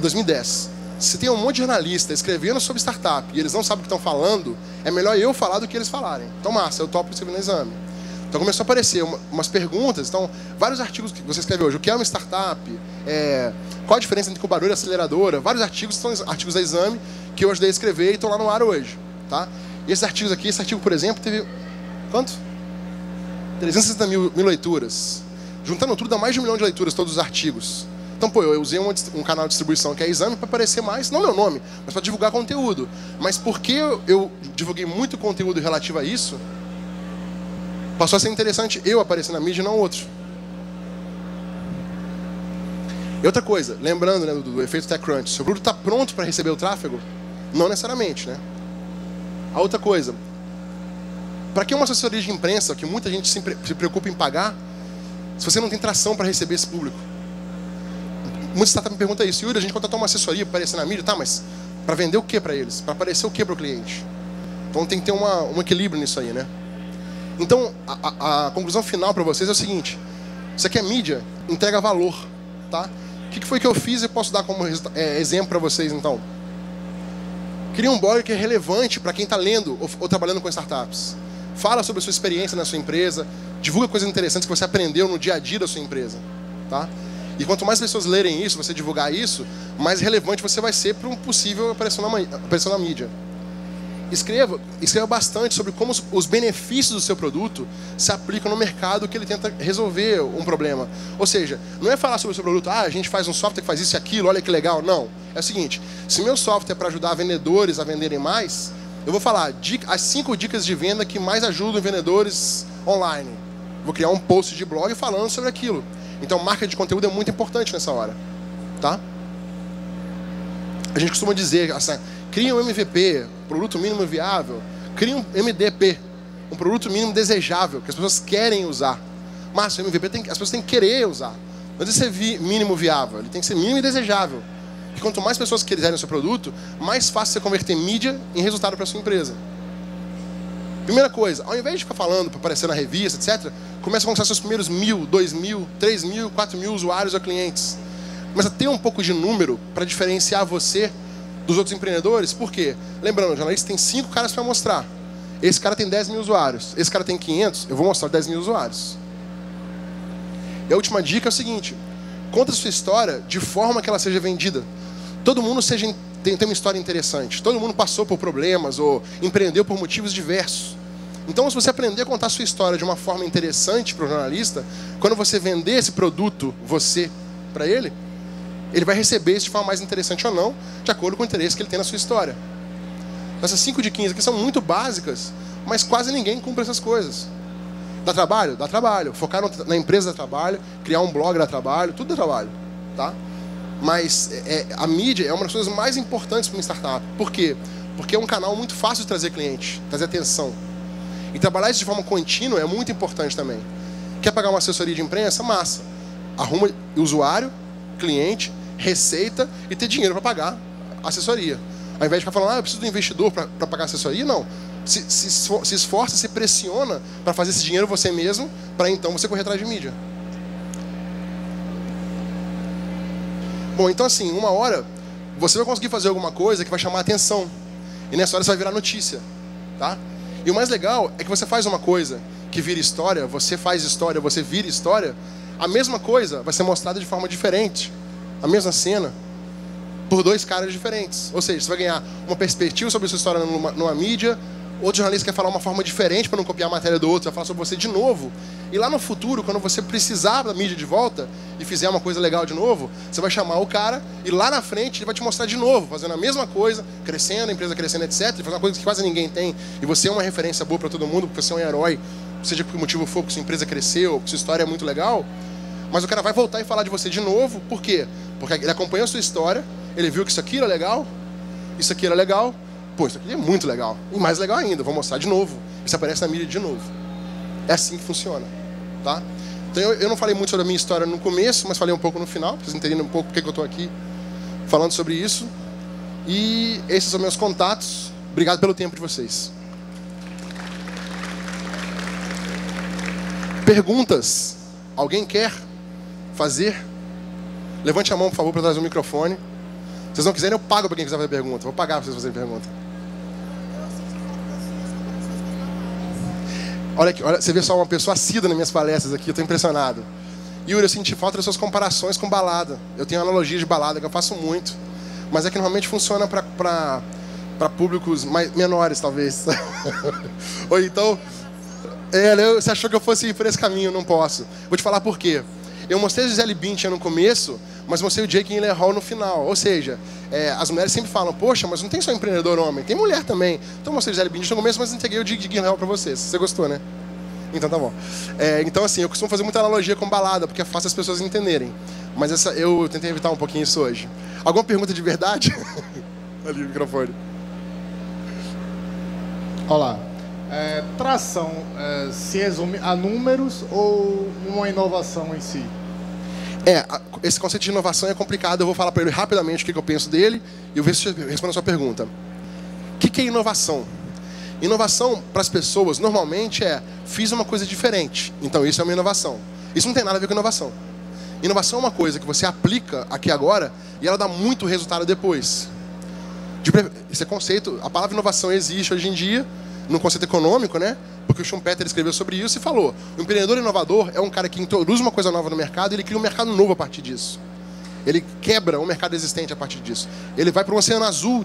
2010. Se tem um monte de jornalista escrevendo sobre startup e eles não sabem o que estão falando, é melhor eu falar do que eles falarem. Então, massa, eu topo escrever no exame. Então começou a aparecer umas perguntas, então vários artigos que você escreveu hoje, o que é uma startup, qual a diferença entre incubadora e aceleradora, vários artigos são artigos da exame que eu ajudei a escrever e estão lá no ar hoje. Tá? E esses artigos aqui, esse artigo, por exemplo, teve quanto? 360 mil leituras. Juntando tudo, dá mais de 1 milhão de leituras, todos os artigos. Então, pô, eu usei um canal de distribuição que é Exame para aparecer mais, não meu nome, mas para divulgar conteúdo. Mas porque eu divulguei muito conteúdo relativo a isso, passou a ser interessante eu aparecer na mídia e não outro. E outra coisa, lembrando, né, do efeito TechCrunch, se o produto está pronto para receber o tráfego, não necessariamente, né? A outra coisa, para que uma assessoria de imprensa, que muita gente se preocupa em pagar, se você não tem tração para receber esse público? Muitas startups me perguntam isso, Yuri, a gente contratou uma assessoria para aparecer na mídia, tá, mas para vender o que para eles? Para aparecer o que para o cliente? Então tem que ter um equilíbrio nisso aí, né? Então, a conclusão final para vocês é o seguinte, isso aqui é mídia, entrega valor, tá? O que foi que eu fiz e posso dar como exemplo para vocês, então? Cria um blog que é relevante para quem está lendo ou trabalhando com startups. Fala sobre a sua experiência na sua empresa, divulga coisas interessantes que você aprendeu no dia a dia da sua empresa, tá? E quanto mais pessoas lerem isso, você divulgar isso, mais relevante você vai ser para um possível aparição na mídia. Escreva bastante sobre como os benefícios do seu produto se aplicam no mercado que ele tenta resolver um problema. Ou seja, não é falar sobre o seu produto, a gente faz um software que faz isso e aquilo, olha que legal. Não. É o seguinte, se meu software é para ajudar vendedores a venderem mais, eu vou falar as 5 dicas de venda que mais ajudam vendedores online. Vou criar um post de blog falando sobre aquilo. Então, marca de conteúdo é muito importante nessa hora. Tá? A gente costuma dizer, assim, cria um MVP, produto mínimo viável. Cria um MDP, um produto mínimo desejável, que as pessoas querem usar. Mas o MVP as pessoas têm que querer usar. Não deve ser mínimo viável, ele tem que ser mínimo e desejável. Porque quanto mais pessoas quiserem o seu produto, mais fácil você converter mídia em resultado para a sua empresa. Primeira coisa, ao invés de ficar falando para aparecer na revista, etc., começa a conquistar seus primeiros 1.000, 2.000, 3.000, 4.000 usuários ou clientes. Começa a ter um pouco de número para diferenciar você dos outros empreendedores. Por quê? Lembrando, o jornalista tem 5 caras para mostrar. Esse cara tem 10 mil usuários. Esse cara tem 500, eu vou mostrar 10 mil usuários. E a última dica é o seguinte, conta a sua história de forma que ela seja vendida. Todo mundo tem uma história interessante. Todo mundo passou por problemas ou empreendeu por motivos diversos. Então, se você aprender a contar a sua história de uma forma interessante para o jornalista, quando você vender esse produto, para ele vai receber isso de forma mais interessante ou não, de acordo com o interesse que ele tem na sua história. Essas 5 de 15 aqui são muito básicas, mas quase ninguém cumpre essas coisas. Dá trabalho? Dá trabalho. Focar na empresa dá trabalho, criar um blog dá trabalho, tudo dá trabalho. Tá? Mas a mídia é uma das coisas mais importantes para uma startup. Por quê? Porque é um canal muito fácil de trazer cliente, trazer atenção. E trabalhar isso de forma contínua é muito importante também. Quer pagar uma assessoria de imprensa? Massa. Arruma usuário, cliente, receita e ter dinheiro para pagar a assessoria. Ao invés de ficar falando, eu preciso do investidor para pagar a assessoria, não. Se esforça, se pressiona para fazer esse dinheiro você mesmo, para então você correr atrás de mídia. Bom, então assim, uma hora você vai conseguir fazer alguma coisa que vai chamar a atenção. E nessa hora você vai virar notícia. Tá? E o mais legal é que você faz uma coisa que vira história, você faz história, você vira história, a mesma coisa vai ser mostrada de forma diferente. A mesma cena, por 2 caras diferentes. Ou seja, você vai ganhar uma perspectiva sobre a sua história numa mídia, outro jornalista quer falar uma forma diferente para não copiar a matéria do outro, vai falar sobre você de novo. E lá no futuro, quando você precisar da mídia de volta e fizer uma coisa legal de novo, você vai chamar o cara e lá na frente ele vai te mostrar de novo, fazendo a mesma coisa, crescendo, a empresa crescendo, etc. Fazendo uma coisa que quase ninguém tem. E você é uma referência boa para todo mundo, porque você é um herói, seja por que motivo for, porque sua empresa cresceu, porque sua história é muito legal. Mas o cara vai voltar e falar de você de novo. Por quê? Porque ele acompanhou a sua história, ele viu que isso aqui era legal, isso aqui era legal, pô, isso aqui é muito legal. E mais legal ainda, vou mostrar de novo. Isso aparece na mídia de novo. É assim que funciona. Tá? Então eu não falei muito sobre a minha história no começo, mas falei um pouco no final, para vocês entenderem um pouco porque que eu estou aqui falando sobre isso. E esses são meus contatos. Obrigado pelo tempo de vocês. Perguntas? Alguém quer? fazer? Levante a mão, por favor, para trazer o microfone. Se vocês não quiserem, eu pago para quem quiser fazer pergunta. Vou pagar para vocês fazerem pergunta. Olha aqui, olha, você vê só uma pessoa assídua nas minhas palestras aqui, eu estou impressionado. Yuri, eu senti falta das suas comparações com balada. Eu tenho analogia de balada que eu faço muito, mas é que normalmente funciona para públicos menores, talvez. Ou então, você achou que eu fosse ir por esse caminho, não posso. Vou te falar por quê. Eu mostrei a Gisele Bündchen no começo, mas mostrei o Jake Gyllenhaal no final. Ou seja, as mulheres sempre falam, poxa, mas não tem só empreendedor homem, tem mulher também. Então eu mostrei a Gisele Bündchen no começo, mas entreguei o Jake Gyllenhaal para vocês. Você gostou, né? Então tá bom. Então assim, eu costumo fazer muita analogia com balada, porque é fácil as pessoas entenderem. Mas eu tentei evitar um pouquinho isso hoje. Alguma pergunta de verdade? Ali o microfone. Olá. Tração se resume a números ou uma inovação em si? Esse conceito de inovação é complicado. Eu vou falar para ele rapidamente o que eu penso dele e eu ver se eu respondo a sua pergunta. O que é inovação? Inovação para as pessoas normalmente fiz uma coisa diferente. Então isso é uma inovação. Isso não tem nada a ver com inovação. Inovação é uma coisa que você aplica aqui agora e ela dá muito resultado depois. Esse conceito, a palavra inovação existe hoje em dia no conceito econômico, né? Porque o Schumpeter escreveu sobre isso e falou: o empreendedor inovador é um cara que introduz uma coisa nova no mercado e ele cria um mercado novo a partir disso. Ele quebra um mercado existente a partir disso. Ele vai para um oceano azul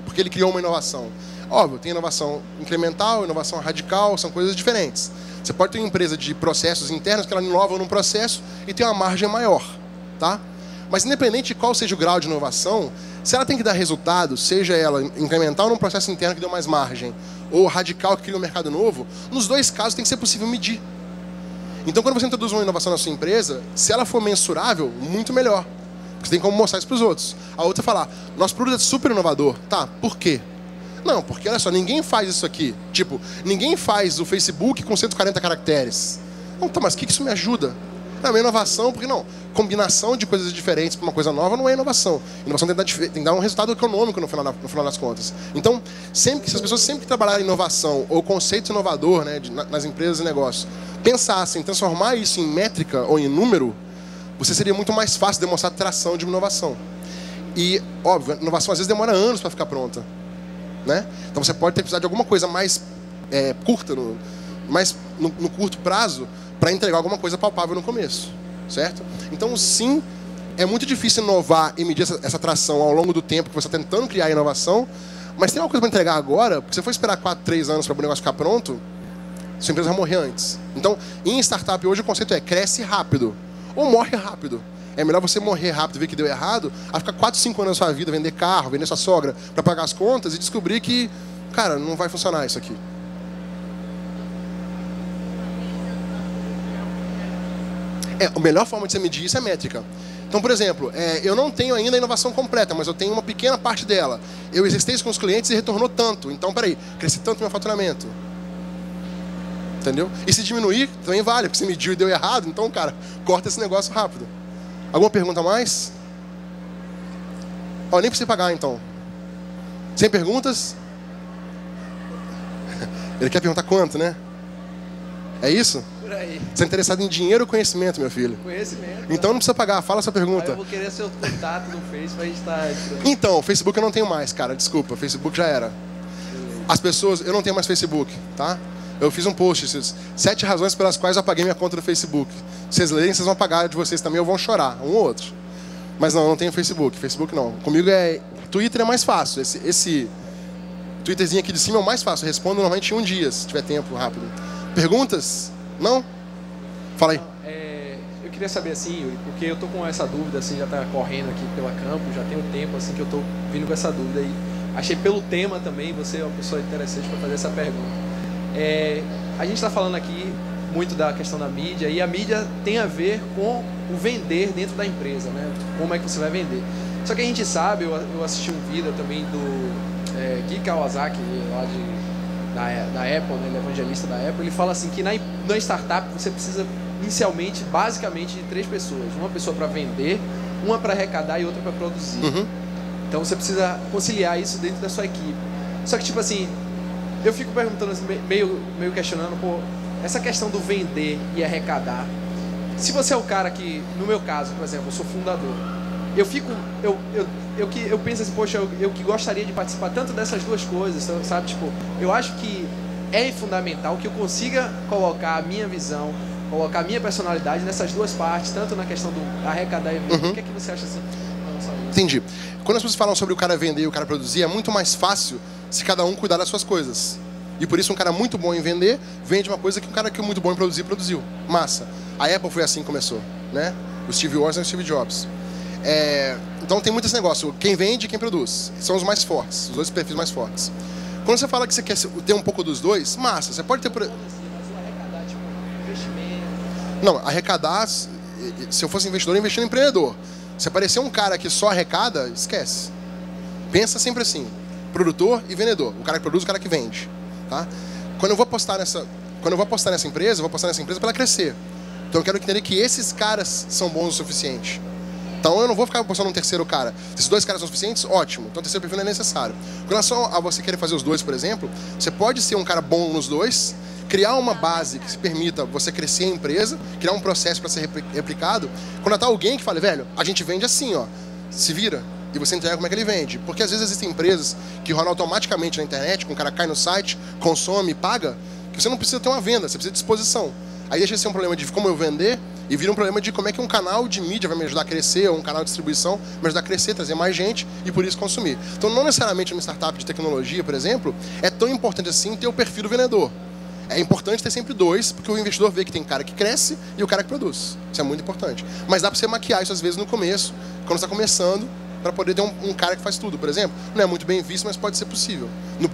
porque ele criou uma inovação. Óbvio, tem inovação incremental, inovação radical, são coisas diferentes. Você pode ter uma empresa de processos internos que ela inova num processo e tem uma margem maior, tá? Mas independente de qual seja o grau de inovação, se ela tem que dar resultado, seja ela incremental num processo interno que deu mais margem, ou radical que cria um mercado novo, nos dois casos tem que ser possível medir. Então quando você introduz uma inovação na sua empresa, se ela for mensurável, muito melhor. Porque você tem como mostrar isso para os outros. A outra falar, nosso produto é super inovador. Tá, por quê? Não, porque olha só, ninguém faz isso aqui. Tipo, ninguém faz o Facebook com 140 caracteres. Não, tá, mas o que isso me ajuda? Não, é uma inovação, porque não. Combinação de coisas diferentes para uma coisa nova não é inovação. Inovação tem que dar um resultado econômico no final das contas. Então, se as pessoas sempre que trabalharem em inovação ou conceito inovador, né, nas empresas e negócios, pensassem em transformar isso em métrica ou em número, você seria muito mais fácil demonstrar tração de uma inovação. E, óbvio, a inovação às vezes demora anos para ficar pronta. Né? Então você pode ter precisado de alguma coisa mais curta, no curto prazo, para entregar alguma coisa palpável no começo, certo? Então sim, é muito difícil inovar e medir essa tração ao longo do tempo que você está tentando criar a inovação, mas tem alguma coisa para entregar agora, porque se você for esperar 4, 3 anos para o negócio ficar pronto, sua empresa vai morrer antes. Então, em startup hoje o conceito é cresce rápido ou morre rápido. É melhor você morrer rápido e ver que deu errado, a ficar 4, 5 anos na sua vida, vender carro, vender sua sogra para pagar as contas e descobrir que, cara, não vai funcionar isso aqui. A melhor forma de você medir isso é métrica. Então, por exemplo, eu não tenho ainda a inovação completa, mas eu tenho uma pequena parte dela. Eu exercitei isso com os clientes e retornou tanto. Então, peraí, cresci tanto meu faturamento. Entendeu? E se diminuir, também vale, porque você mediu e deu errado, então, cara, corta esse negócio rápido. Alguma pergunta a mais? Nem precisa pagar, então. Sem perguntas? Ele quer perguntar quanto, né? É isso? Por aí. Você é interessado em dinheiro ou conhecimento, meu filho? Conhecimento. Então não precisa pagar, fala a sua pergunta. Aí eu vou querer seu contato no Face pra gente estar... Então, Facebook eu não tenho mais, cara, desculpa. Facebook já era. As pessoas... Eu não tenho mais Facebook, tá? Eu fiz um post, 7 razões pelas quais eu apaguei minha conta do Facebook. Se vocês lerem, vocês vão apagar de vocês também ou vão chorar, um ou outro. Mas não, eu não tenho Facebook. Facebook não. Comigo Twitter é mais fácil. Esse Twitterzinho aqui de cima é o mais fácil. Eu respondo normalmente em um dia, se tiver tempo rápido. Perguntas? Não? Fala aí. Eu queria saber assim, Yuri, porque eu tô com essa dúvida, assim, já tá correndo aqui pela campo, já tem um tempo assim que eu tô vindo com essa dúvida e achei pelo tema também, você é uma pessoa interessante para fazer essa pergunta. A gente está falando aqui muito da questão da mídia, e a mídia tem a ver com o vender dentro da empresa, né? Como é que você vai vender. Só que a gente sabe, eu assisti um vídeo também do Guy Kawasaki, lá da Apple, né? Ele é evangelista da Apple, ele fala assim que na startup você precisa inicialmente, basicamente, de 3 pessoas. Uma pessoa para vender, uma para arrecadar e outra para produzir. Uhum. Então você precisa conciliar isso dentro da sua equipe. Só que tipo assim, eu fico perguntando assim, meio questionando, pô, essa questão do vender e arrecadar, se você é o cara que, no meu caso, por exemplo, eu sou fundador, eu penso assim, poxa, eu que gostaria de participar tanto dessas duas coisas, sabe? Tipo, eu acho que é fundamental que eu consiga colocar a minha visão, colocar a minha personalidade nessas duas partes, tanto na questão do arrecadar e vender. O que é que você acha assim? Entendi. Quando as pessoas falam sobre o cara vender e o cara produzir, é muito mais fácil se cada um cuidar das suas coisas. E por isso um cara muito bom em vender, vende uma coisa que um cara que é muito bom em produzir, produziu. Massa. A Apple foi assim que começou, né? O Steve Jobs e o Steve Jobs. Então tem muito esse negócio, quem vende e quem produz. São os mais fortes, os dois perfis mais fortes. Quando você fala que você quer ter um pouco dos dois, massa, você pode ter... Não, arrecadar, se eu fosse investidor, eu investir no empreendedor. Se aparecer um cara que só arrecada, esquece. Pensa sempre assim, produtor e vendedor. O cara que produz, o cara que vende. Tá? Quando eu vou apostar nessa empresa, eu vou apostar nessa empresa para ela crescer. Então eu quero entender que esses caras são bons o suficiente. Então eu não vou ficar apostando num terceiro cara. Se esses dois caras são suficientes, ótimo. Então o terceiro perfil não é necessário. Com relação a você querer fazer os dois, por exemplo, você pode ser um cara bom nos dois, criar uma base que se permita você crescer a empresa, criar um processo para ser replicado. Quando tá alguém que fala, velho, a gente vende assim, ó, se vira, e você entrega como é que ele vende. Porque às vezes existem empresas que rodam automaticamente na internet, que o cara cai no site, consome, paga, que você não precisa ter uma venda, você precisa de disposição. Aí deixa de ser um problema de como eu vender e vira um problema de como é que um canal de mídia vai me ajudar a crescer, ou um canal de distribuição vai me ajudar a crescer, trazer mais gente e por isso consumir. Então não necessariamente uma startup de tecnologia, por exemplo, é tão importante assim ter o perfil do vendedor. É importante ter sempre dois, porque o investidor vê que tem cara que cresce e o cara que produz. Isso é muito importante. Mas dá para você maquiar isso às vezes no começo, quando está começando, para poder ter um cara que faz tudo, por exemplo. Não é muito bem visto, mas pode ser possível.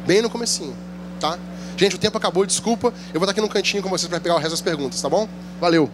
Bem no comecinho, tá? Gente, o tempo acabou, desculpa. Eu vou estar aqui no cantinho com vocês para pegar o resto das perguntas, tá bom? Valeu!